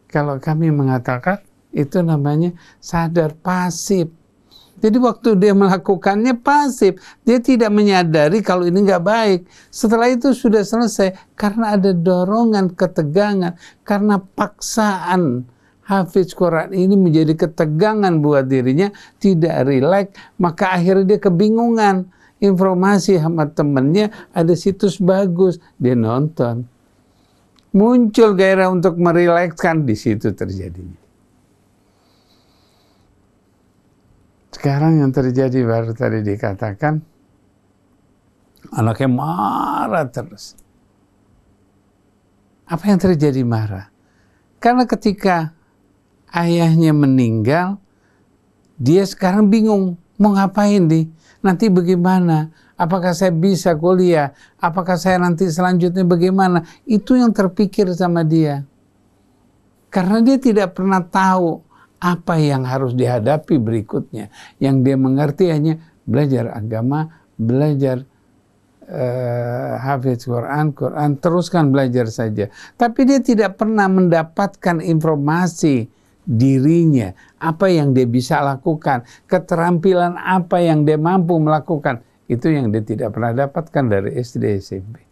S4: Kalau kami mengatakan, itu namanya sadar pasif. Jadi waktu dia melakukannya pasif, dia tidak menyadari kalau ini nggak baik. Setelah itu sudah selesai, karena ada dorongan, ketegangan, karena paksaan hafiz Quran ini menjadi ketegangan buat dirinya, tidak rileks, maka akhirnya dia kebingungan. Informasi sama temennya, ada situs bagus, dia nonton. Muncul gairah untuk merilekskan, di situ terjadinya. Sekarang yang terjadi baru tadi dikatakan, anaknya marah terus. Apa yang terjadi marah? Karena ketika ayahnya meninggal, dia sekarang bingung, mau ngapain nih? Nanti bagaimana? Apakah saya bisa kuliah? Apakah saya nanti selanjutnya bagaimana? Itu yang terpikir sama dia. Karena dia tidak pernah tahu apa yang harus dihadapi berikutnya. Yang dia mengerti hanya belajar agama, belajar hafiz Quran, teruskan belajar saja. Tapi dia tidak pernah mendapatkan informasi dirinya, apa yang dia bisa lakukan, keterampilan apa yang dia mampu melakukan, itu yang dia tidak pernah dapatkan dari SD, SMP.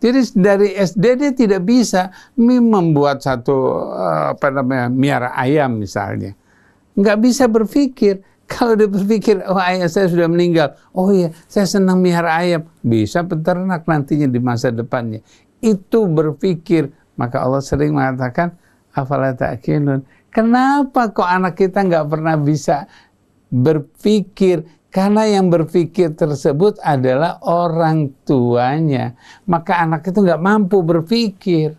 S4: Jadi dari SD dia tidak bisa membuat satu miara ayam misalnya, nggak bisa berpikir. Kalau dia berpikir, oh ayah saya sudah meninggal, oh iya saya senang miara ayam, bisa peternak nantinya di masa depannya. Itu berpikir, maka Allah sering mengatakan, afala ta'qilun. Kenapa kok anak kita nggak pernah bisa berpikir? Karena yang berpikir tersebut adalah orang tuanya. Maka anak itu nggak mampu berpikir.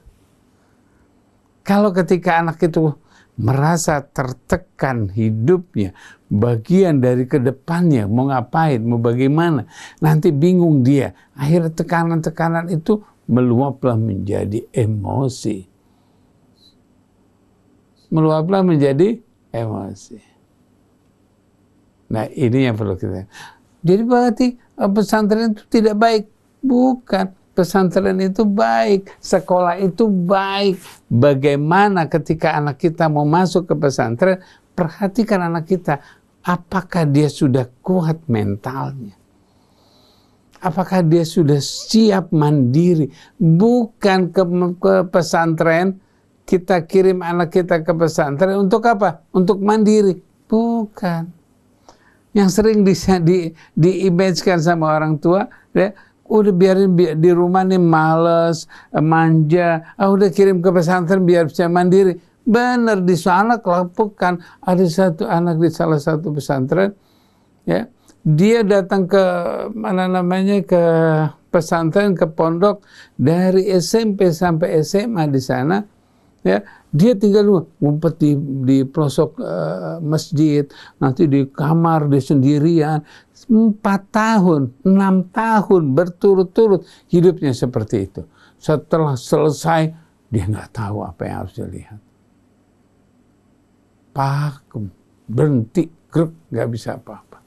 S4: Kalau ketika anak itu merasa tertekan hidupnya, bagian dari kedepannya, mau ngapain, mau bagaimana, nanti bingung dia. Akhirnya tekanan-tekanan itu meluaplah menjadi emosi. Meluaplah menjadi emosi. Nah ini yang perlu kita. Jadi berarti pesantren itu tidak baik. Bukan. Pesantren itu baik. Sekolah itu baik. Bagaimana ketika anak kita mau masuk ke pesantren, perhatikan anak kita. Apakah dia sudah kuat mentalnya? Apakah dia sudah siap mandiri? Bukan ke pesantren, kita kirim anak kita ke pesantren untuk apa? Untuk mandiri. Bukan. Yang sering di-image-kan sama orang tua, ya, udah biarin di rumah nih males, manja, udah kirim ke pesantren biar bisa mandiri. Benar, di sana lakukan. Ada satu anak di salah satu pesantren, ya, dia datang ke mana namanya, ke pesantren, ke pondok, dari SMP sampai SMA di sana, ya, dia tinggal ngumpet di pelosok masjid, nanti di kamar dia sendirian, 4 tahun, 6 tahun berturut-turut hidupnya seperti itu. Setelah selesai, dia nggak tahu apa yang harus dia lihat. Pakem, berhenti, grek, nggak bisa apa-apa.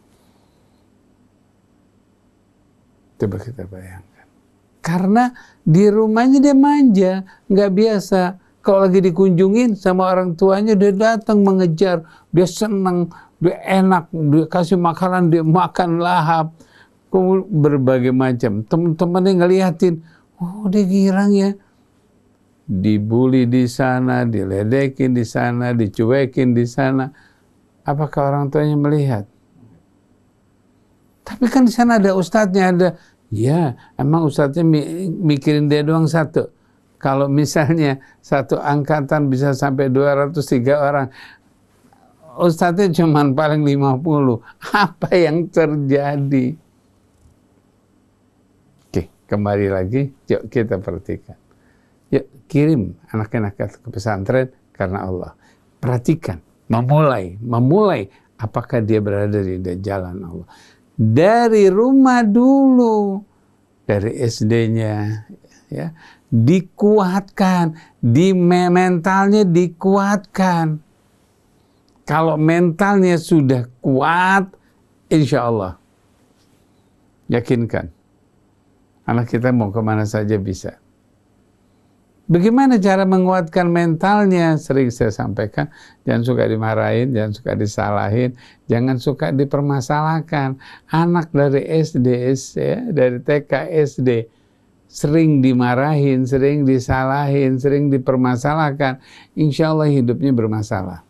S4: Coba kita bayangkan. Karena di rumahnya dia manja, nggak biasa. Kalau lagi dikunjungin sama orang tuanya, dia datang mengejar, dia senang, dia enak, dia kasih makanan, dia makan lahap, berbagai macam. Teman-temannya ngeliatin, oh dia girang ya. Dibully di sana, diledekin di sana, dicuekin di sana. Apakah orang tuanya melihat? Tapi kan di sana ada ustadznya, ada. Ya, emang ustadznya mikirin dia doang satu. Kalau misalnya satu angkatan bisa sampai 203 orang, ustadznya cuma paling 50. Apa yang terjadi? Oke, kembali lagi, yuk kita perhatikan. Yuk kirim anak-anak ke pesantren karena Allah. Perhatikan, memulai apakah dia berada di jalan Allah. Dari rumah dulu, dari SD-nya, ya, dikuatkan, mentalnya dikuatkan. Kalau mentalnya sudah kuat, insya Allah, yakinkan, anak kita mau kemana saja bisa. Bagaimana cara menguatkan mentalnya? Sering saya sampaikan, jangan suka dimarahin, jangan suka disalahin, jangan suka dipermasalahkan. Anak dari SD, ya, dari TK, SD, sering dimarahin, sering disalahin, sering dipermasalahkan, insya Allah hidupnya bermasalah.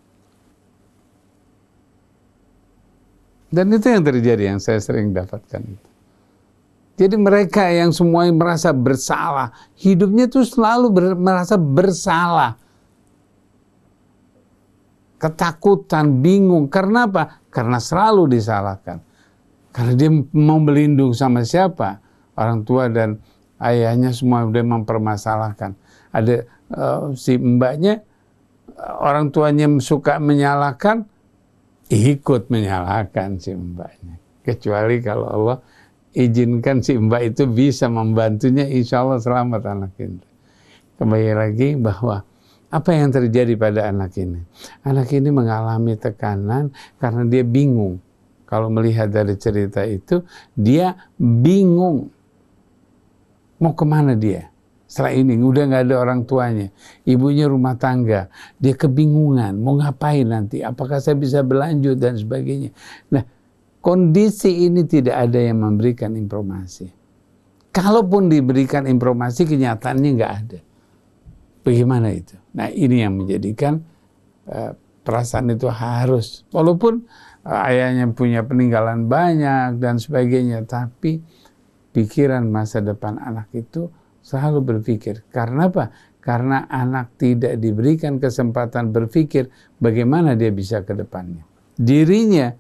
S4: Dan itu yang terjadi, yang saya sering dapatkan itu. Jadi mereka yang semuanya merasa bersalah, hidupnya tuh selalu merasa bersalah. Ketakutan, bingung. Karena apa? Karena selalu disalahkan. Karena dia mau melindungi sama siapa? Orang tua dan ayahnya semua udah mempermasalahkan. Ada si mbaknya, orang tuanya suka menyalahkan, ikut menyalahkan si mbaknya. Kecuali kalau Allah izinkan si mbak itu bisa membantunya, insya Allah selamat anak ini. Kembali lagi bahwa apa yang terjadi pada anak ini? Anak ini mengalami tekanan karena dia bingung. Kalau melihat dari cerita itu, dia bingung. Mau kemana dia? Setelah ini, udah nggak ada orang tuanya. Ibunya rumah tangga. Dia kebingungan, mau ngapain nanti? Apakah saya bisa berlanjut dan sebagainya. Nah, kondisi ini tidak ada yang memberikan informasi. Kalaupun diberikan informasi, kenyataannya nggak ada. Bagaimana itu? Nah, ini yang menjadikan perasaan itu harus, walaupun ayahnya punya peninggalan banyak dan sebagainya, tapi pikiran masa depan anak itu selalu berpikir. Karena apa? Karena anak tidak diberikan kesempatan berpikir bagaimana dia bisa ke depannya. Dirinya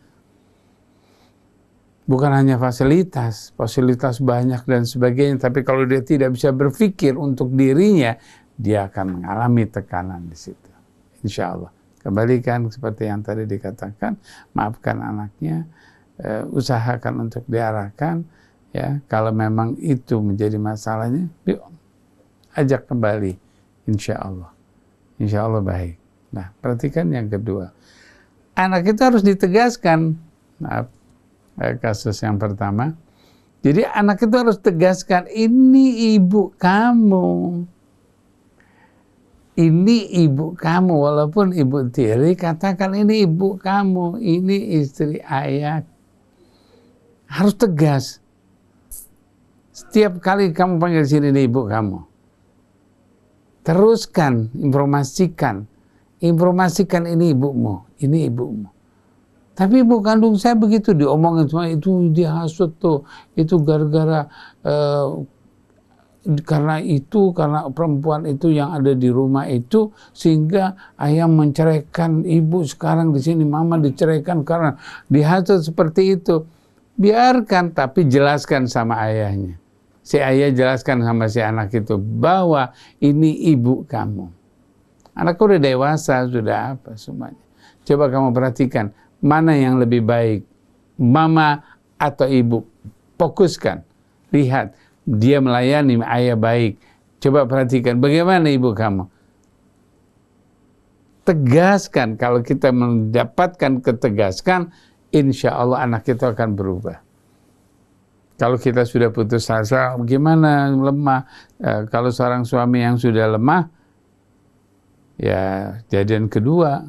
S4: bukan hanya fasilitas banyak dan sebagainya, tapi kalau dia tidak bisa berpikir untuk dirinya, dia akan mengalami tekanan di situ. Insya Allah. Kembalikan seperti yang tadi dikatakan, maafkan anaknya, usahakan untuk diarahkan, ya. Kalau memang itu menjadi masalahnya, yuk ajak kembali, insya Allah. Insya Allah baik. Nah, perhatikan yang kedua. Anak itu harus ditegaskan. Maaf. Kasus yang pertama, jadi anak itu harus tegaskan, ini ibu kamu, ini ibu kamu, walaupun ibu tiri, katakan ini ibu kamu, ini istri ayah. Harus tegas. Setiap kali kamu panggil sini, ini ibu kamu. Teruskan, informasikan ini ibumu, ini ibumu. Tapi ibu kandung saya begitu diomongin semua, itu dihasut tuh, itu gara-gara karena perempuan itu yang ada di rumah itu, sehingga ayah menceraikan ibu, sekarang di sini mama diceraikan karena dihasut seperti itu. biarkan, tapi jelaskan sama ayahnya. Si ayah jelaskan sama si anak itu bahwa ini ibu kamu. Anakku udah dewasa, sudah apa semuanya. Coba kamu perhatikan, mana yang lebih baik, mama atau ibu? Fokuskan, lihat, dia melayani ayah baik. Coba perhatikan, bagaimana ibu kamu? Tegaskan, kalau kita mendapatkan ketegaskan, insya Allah anak itu akan berubah. Kalau kita sudah putus asa, gimana, lemah. Kalau seorang suami yang sudah lemah, ya jadian kedua,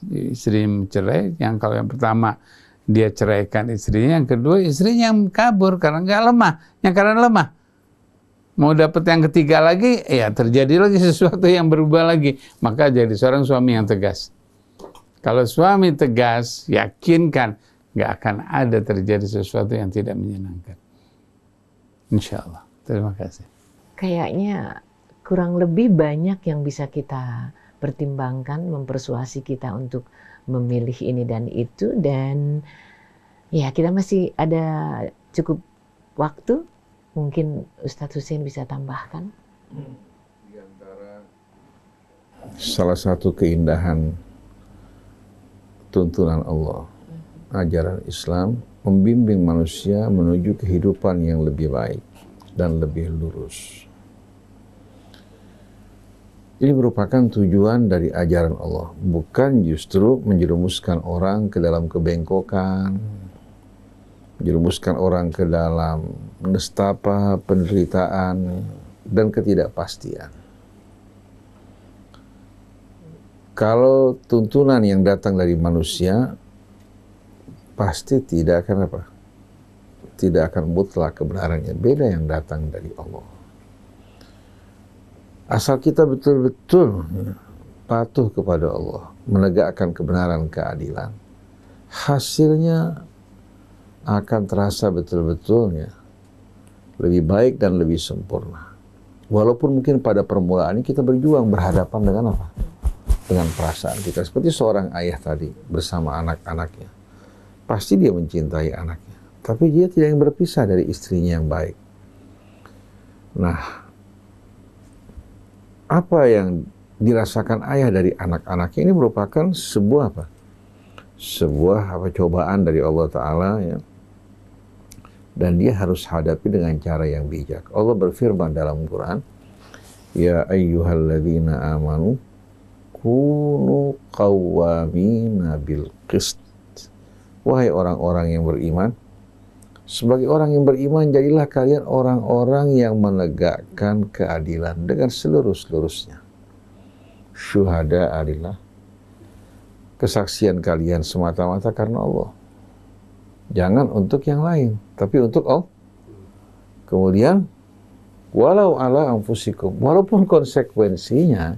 S4: istri mencerai. Yang kalau yang pertama dia ceraikan istrinya, yang kedua istrinya yang kabur karena nggak lemah, yang karena lemah. Mau dapat yang ketiga lagi, ya terjadi lagi sesuatu yang berubah lagi. Maka jadi seorang suami yang tegas. Kalau suami tegas, yakinkan nggak akan ada terjadi sesuatu yang tidak menyenangkan. Insya Allah. Terima kasih.
S2: Kayaknya kurang lebih banyak yang bisa kita pertimbangkan, mempersuasi kita untuk memilih ini dan itu, dan ya kita masih ada cukup waktu. Mungkin Ustadz Hussein bisa tambahkan.
S3: Di antara salah satu keindahan tuntunan Allah, ajaran Islam membimbing manusia menuju kehidupan yang lebih baik dan lebih lurus. Ini merupakan tujuan dari ajaran Allah, bukan justru menjerumuskan orang ke dalam kebengkokan, menjerumuskan orang ke dalam nestapa, penderitaan, dan ketidakpastian. Kalau tuntunan yang datang dari manusia, pasti tidak akan apa? Tidak akan mutlak kebenarannya. Beda yang datang dari Allah. Asal kita betul-betul patuh kepada Allah, menegakkan kebenaran, keadilan, hasilnya akan terasa betul-betulnya lebih baik dan lebih sempurna. Walaupun mungkin pada permulaan kita berjuang berhadapan dengan apa? Dengan perasaan kita. Seperti seorang ayah tadi bersama anak-anaknya. Pasti dia mencintai anaknya. Tapi dia tidak ingin berpisah dari istrinya yang baik. Nah, apa yang dirasakan ayah dari anak-anaknya ini merupakan sebuah apa? Sebuah cobaan dari Allah Ta'ala, ya. Dan dia harus hadapi dengan cara yang bijak. Allah berfirman dalam Quran, Ya ayyuhalladzina amanu kunu qawwamina bil qist. Wahai orang-orang yang beriman, sebagai orang yang beriman, jadilah kalian orang-orang yang menegakkan keadilan dengan seluruh-seluruhnya. Syuhada alillah. Kesaksian kalian semata-mata karena Allah. Jangan untuk yang lain, tapi untuk Allah. Kemudian, walau ala anfusikum, walaupun konsekuensinya,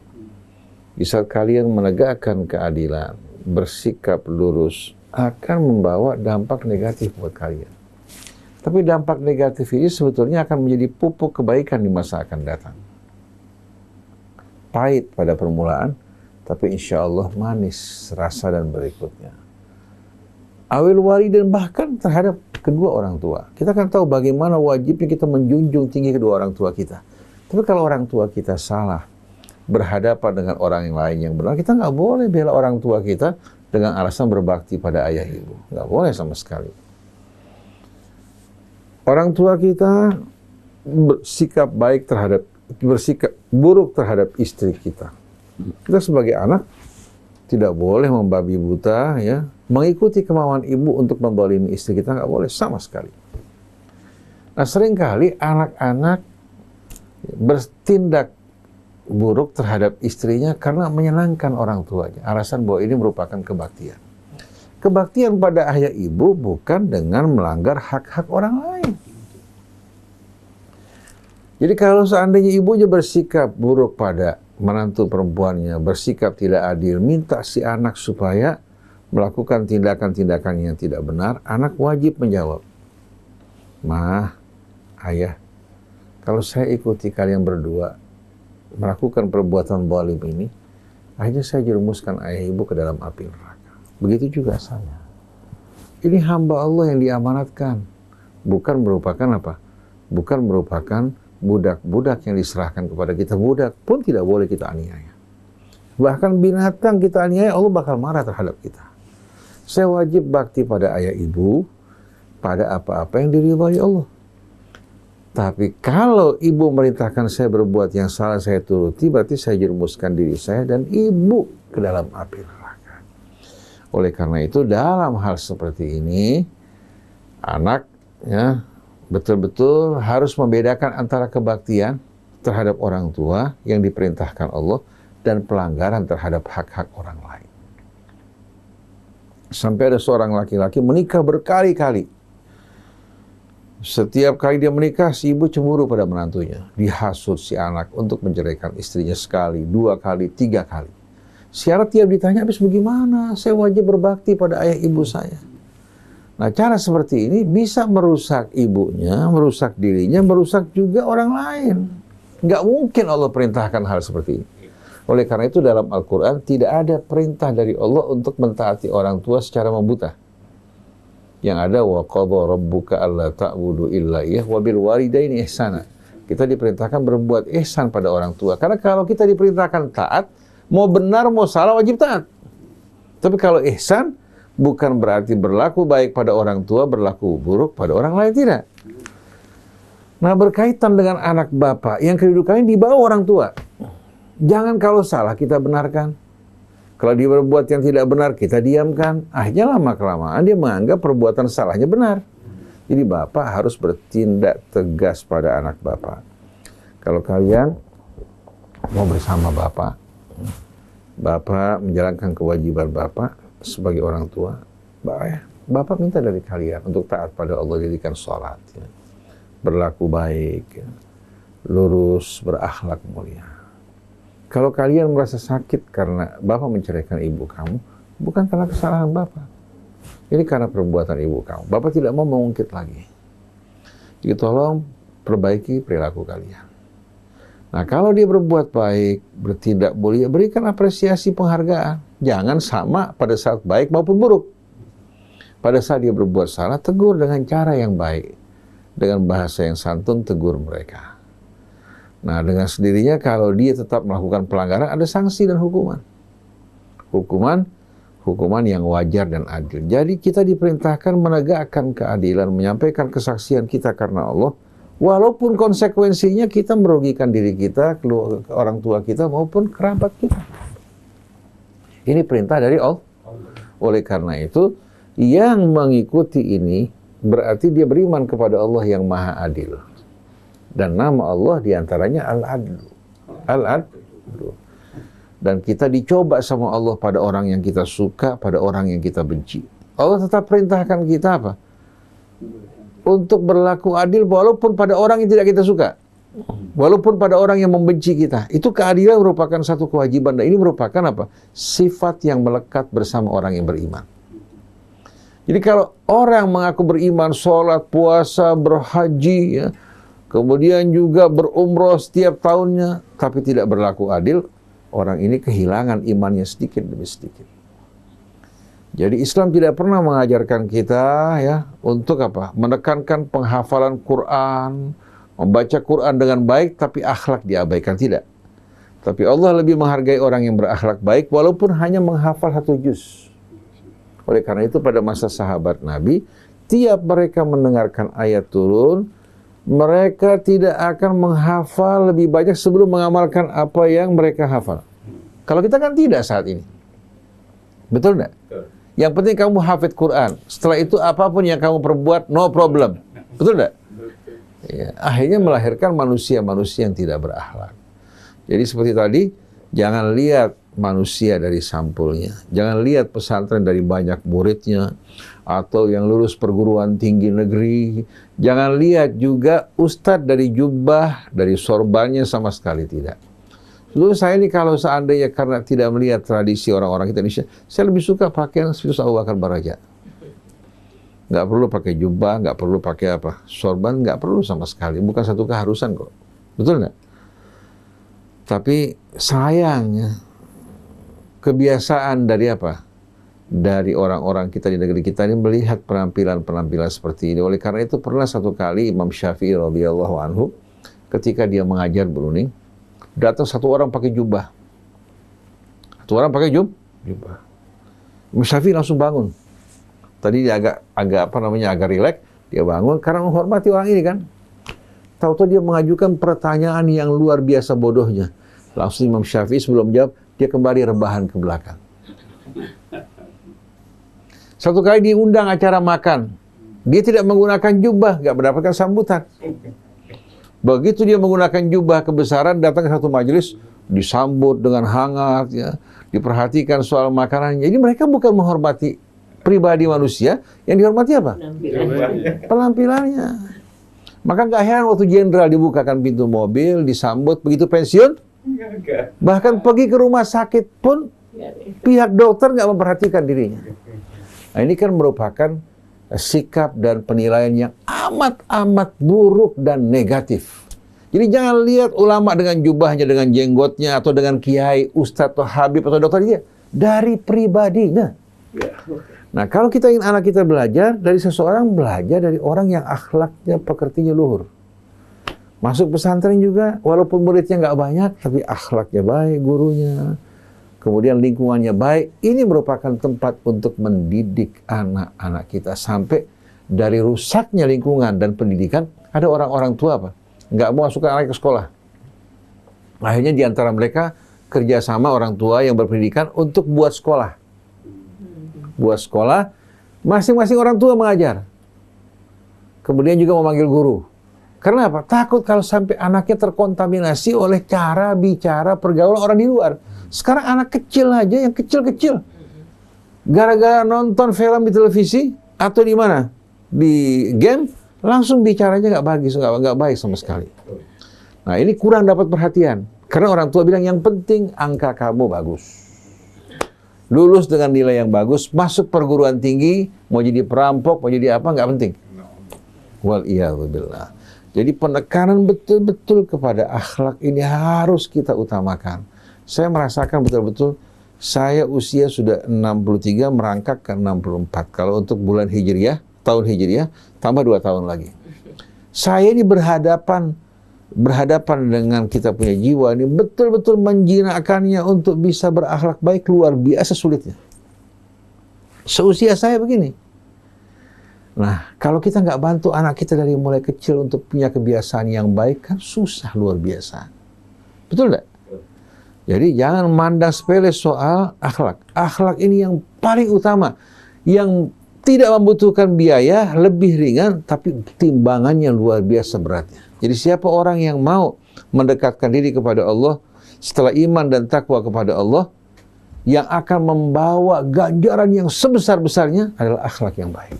S3: bisa kalian menegakkan keadilan, bersikap lurus, akan membawa dampak negatif buat kalian. Tapi dampak negatif ini sebetulnya akan menjadi pupuk kebaikan di masa akan datang. Pahit pada permulaan, tapi insya Allah manis rasa dan berikutnya. Awil walidain, bahkan terhadap kedua orang tua. Kita kan tahu bagaimana wajibnya kita menjunjung tinggi kedua orang tua kita. Tapi kalau orang tua kita salah, berhadapan dengan orang yang lain yang benar, kita nggak boleh bela orang tua kita dengan alasan berbakti pada ayah ibu. Nggak boleh sama sekali. Orang tua kita bersikap baik terhadap, bersikap buruk terhadap istri kita. Kita sebagai anak tidak boleh membabi buta, ya, mengikuti kemauan ibu untuk membalimi istri kita, nggak boleh sama sekali. Nah, seringkali anak-anak bertindak buruk terhadap istrinya karena menyenangkan orang tuanya. Alasan bahwa ini merupakan kebaktian. Kebaktian pada ayah ibu bukan dengan melanggar hak-hak orang lain. Jadi kalau seandainya ibunya bersikap buruk pada menantu perempuannya, bersikap tidak adil, minta si anak supaya melakukan tindakan-tindakan yang tidak benar, anak wajib menjawab, "Ma, ayah, kalau saya ikuti kalian berdua melakukan perbuatan zalim ini, akhirnya saya jerumuskan ayah ibu ke dalam api neraka. Begitu juga saya. Ini hamba Allah yang diamanatkan. Bukan merupakan apa? Bukan merupakan budak-budak yang diserahkan kepada kita. Budak pun tidak boleh kita aniaya. Bahkan binatang kita aniaya, Allah bakal marah terhadap kita. Saya wajib bakti pada ayah ibu, pada apa-apa yang diridhai Allah. Tapi kalau ibu merintahkan saya berbuat yang salah, saya turuti, berarti saya jerumuskan diri saya dan ibu ke dalam api neraka. Oleh karena itu, dalam hal seperti ini, anak ya betul-betul harus membedakan antara kebaktian terhadap orang tua yang diperintahkan Allah dan pelanggaran terhadap hak-hak orang lain. Sampai ada seorang laki-laki menikah berkali-kali. Setiap kali dia menikah, si ibu cemburu pada menantunya. Dihasut si anak untuk menceraikan istrinya sekali, 2 kali, 3 kali. Syarat tiap ditanya, habis bagaimana? Saya wajib berbakti pada ayah ibu saya. Nah, cara seperti ini bisa merusak ibunya, merusak dirinya, merusak juga orang lain. Nggak mungkin Allah perintahkan hal seperti ini. Oleh karena itu dalam Al-Quran tidak ada perintah dari Allah untuk mentaati orang tua secara membuta. Yang ada wa qadha rabbuka alla ta'budu illa iyyah wa bil walidaini ihsana. Kita diperintahkan berbuat ihsan pada orang tua. Karena kalau kita diperintahkan taat, mau benar mau salah wajib taat. Tapi kalau ihsan bukan berarti berlaku baik pada orang tua, berlaku buruk pada orang lain, tidak. Nah, berkaitan dengan anak bapak yang kedudukannya di bawah orang tua. Jangan kalau salah kita benarkan. Kalau dia berbuat yang tidak benar, kita diamkan. Akhirnya lama-kelamaan dia menganggap perbuatan salahnya benar. Jadi bapak harus bertindak tegas pada anak bapak. Kalau kalian mau bersama bapak, bapak menjalankan kewajiban bapak sebagai orang tua, bapak minta dari kalian untuk taat pada Allah, dirikan sholat, ya. Berlaku baik, ya. Lurus, berakhlak mulia. Kalau kalian merasa sakit karena bapak menceraikan ibu kamu, bukan karena kesalahan bapak. Ini karena perbuatan ibu kamu. Bapak tidak mau mengungkit lagi. Jadi tolong perbaiki perilaku kalian. Nah, kalau dia berbuat baik, bertindak mulia, berikan apresiasi, penghargaan. Jangan sama pada saat baik maupun buruk. Pada saat dia berbuat salah, tegur dengan cara yang baik. Dengan bahasa yang santun, tegur mereka. Nah, dengan sendirinya kalau dia tetap melakukan pelanggaran, ada sanksi dan hukuman. Hukuman yang wajar dan adil. Jadi kita diperintahkan menegakkan keadilan, menyampaikan kesaksian kita karena Allah, walaupun konsekuensinya kita merugikan diri kita, orang tua kita maupun kerabat kita. Ini perintah dari Allah. Oleh karena itu, yang mengikuti ini berarti dia beriman kepada Allah yang Maha Adil. Dan nama Allah diantaranya Al-Adlu. Al-Adlu. Dan kita dicoba sama Allah pada orang yang kita suka, pada orang yang kita benci. Allah tetap perintahkan kita apa? Untuk berlaku adil walaupun pada orang yang tidak kita suka. Walaupun pada orang yang membenci kita. Itu keadilan merupakan satu kewajiban. Dan ini merupakan apa? Sifat yang melekat bersama orang yang beriman. Jadi kalau orang mengaku beriman, sholat, puasa, berhaji, ya, kemudian juga berumroh setiap tahunnya, tapi tidak berlaku adil, orang ini kehilangan imannya sedikit demi sedikit. Jadi Islam tidak pernah mengajarkan kita ya untuk apa? Menekankan penghafalan Quran, membaca Quran dengan baik, tapi akhlak diabaikan, tidak. Tapi Allah lebih menghargai orang yang berakhlak baik, walaupun hanya menghafal 1 juz. Oleh karena itu pada masa sahabat Nabi, tiap mereka mendengarkan ayat turun, mereka tidak akan menghafal lebih banyak sebelum mengamalkan apa yang mereka hafal. Kalau kita kan tidak saat ini. Betul enggak? Yang penting kamu hafid Quran. Setelah itu apapun yang kamu perbuat, no problem. Betul enggak? Ya, akhirnya melahirkan manusia-manusia yang tidak berakhlak. Jadi seperti tadi, jangan lihat manusia dari sampulnya. Jangan lihat pesantren dari banyak muridnya, atau yang lulus perguruan tinggi negeri. Jangan lihat juga ustadz dari jubah, dari sorbannya, sama sekali tidak. Dulu saya ini kalau seandainya karena tidak melihat tradisi orang-orang kita Indonesia, saya lebih suka pakaian seperti Abu Bakar Baraja. Nggak perlu pakai jubah, nggak perlu pakai apa, sorban, nggak perlu sama sekali. Bukan satu keharusan kok. Betul nggak? Tapi sayangnya, kebiasaan dari apa? dari orang-orang kita di negeri kita ini melihat penampilan-penampilan seperti ini. Oleh karena itu pernah satu kali Imam Syafi'i radhiyallahu anhu ketika dia mengajar beruning, datang satu orang pakai jubah. Satu orang pakai jubah. Imam Syafi'i langsung bangun. Tadi dia agak rileks, dia bangun karena menghormati orang ini kan. Tahu-tahu dia mengajukan pertanyaan yang luar biasa bodohnya. Langsung Imam Syafi'i sebelum jawab, dia kembali rebahan ke belakang. Satu kali diundang acara makan, dia tidak menggunakan jubah, nggak mendapatkan sambutan. Begitu dia menggunakan jubah kebesaran, datang ke satu majelis, disambut dengan hangat, ya, diperhatikan soal makanan. Jadi mereka bukan menghormati pribadi manusia, yang dihormati apa? Penampilannya. Maka nggak heran waktu jenderal dibukakan pintu mobil, disambut, begitu pensiun, bahkan pergi ke rumah sakit pun, pihak dokter nggak memperhatikan dirinya. Nah, ini kan merupakan sikap dan penilaian yang amat buruk dan negatif. Jadi jangan lihat ulama dengan jubahnya, dengan jenggotnya, atau dengan kiai, ustadz, atau habib, atau dokter dia. Dari pribadinya. Nah, kalau kita ingin anak kita belajar dari seseorang, belajar dari orang yang akhlaknya, pekertinya luhur. Masuk pesantren juga, walaupun muridnya nggak banyak, tapi akhlaknya baik, gurunya. Kemudian lingkungannya baik, ini merupakan tempat untuk mendidik anak-anak kita. Sampai dari rusaknya lingkungan dan pendidikan, ada orang-orang tua apa? Nggak mau masukkan anak ke sekolah. Akhirnya di antara mereka kerjasama orang tua yang berpendidikan untuk buat sekolah. Buat sekolah, masing-masing orang tua mengajar. Kemudian juga memanggil guru. Karena apa? Takut kalau sampai anaknya terkontaminasi oleh cara bicara pergaulan orang di luar. Sekarang anak kecil aja, yang kecil-kecil, gara-gara nonton film di televisi atau di mana, di game, langsung bicaranya nggak baik sama sekali. Nah, ini kurang dapat perhatian. Karena orang tua bilang yang penting angka kamu bagus, lulus dengan nilai yang bagus, masuk perguruan tinggi, mau jadi perampok, mau jadi apa, nggak penting. Waliyahzubillah. Jadi penekanan betul-betul kepada akhlak ini harus kita utamakan. Saya merasakan betul-betul, saya usia sudah 63 merangkak ke 64. Kalau untuk bulan Hijriah, tahun Hijriah, tambah 2 tahun lagi. Saya ini berhadapan dengan kita punya jiwa ini, betul-betul menjinakkannya untuk bisa berakhlak baik, luar biasa sulitnya. Seusia saya begini. Nah, kalau kita nggak bantu anak kita dari mulai kecil untuk punya kebiasaan yang baik, kan susah luar biasa. Betul nggak? Jadi jangan mandang sepele soal akhlak. Akhlak ini yang paling utama, yang tidak membutuhkan biaya, lebih ringan, tapi timbangannya luar biasa beratnya. Jadi siapa orang yang mau mendekatkan diri kepada Allah, setelah iman dan takwa kepada Allah, yang akan membawa ganjaran yang sebesar-besarnya adalah akhlak yang baik.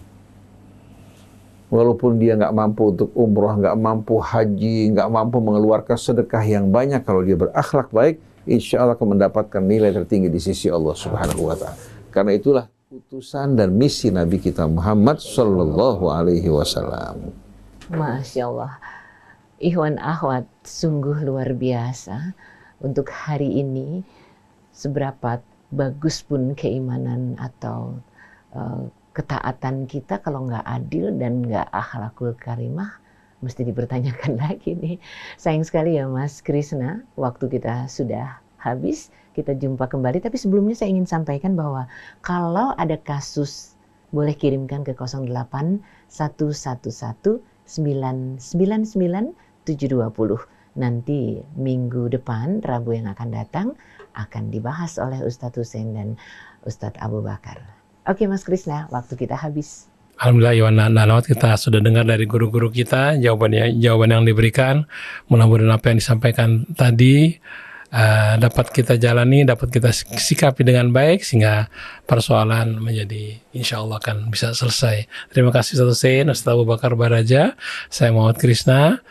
S3: Walaupun dia nggak mampu untuk umroh, nggak mampu haji, nggak mampu mengeluarkan sedekah yang banyak, kalau dia berakhlak baik, insya Allah akan mendapatkan nilai tertinggi di sisi Allah Subhanahu wa Ta'ala. Karena itulah utusan dan misi Nabi kita Muhammad Sallallahu Alaihi Wasallam.
S2: Masya Allah. Ikhwan akhwat, sungguh luar biasa. Untuk hari ini, seberapa bagus pun keimanan atau ketaatan kita, kalau nggak adil dan nggak akhlakul karimah, mesti dipertanyakan lagi nih. Sayang sekali ya Mas Krisna, waktu kita sudah habis, kita jumpa kembali. Tapi sebelumnya saya ingin sampaikan bahwa kalau ada kasus, boleh kirimkan ke 08 111 999 720. Nanti minggu depan, Rabu yang akan datang, akan dibahas oleh Ustadz Hussein dan Ustadz Abu Bakar. Oke Mas Krisna, waktu kita habis.
S1: Alhamdulillah Iwan kita sudah dengar dari guru-guru kita jawaban yang diberikan. Mudah-mudahan apa yang disampaikan tadi dapat kita jalani, dapat kita sikapi dengan baik, sehingga persoalan menjadi insya Allah akan bisa selesai. Terima kasih Ustadz Hussein, Ustadz Abu Bakar Baraja, saya Muhammad Krisna,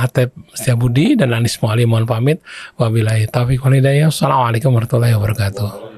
S1: Atep Setiabudi dan Anis Mualim mohon pamit. Wabillahi taufiq wal hidayah. Assalamualaikum warahmatullahi wabarakatuh.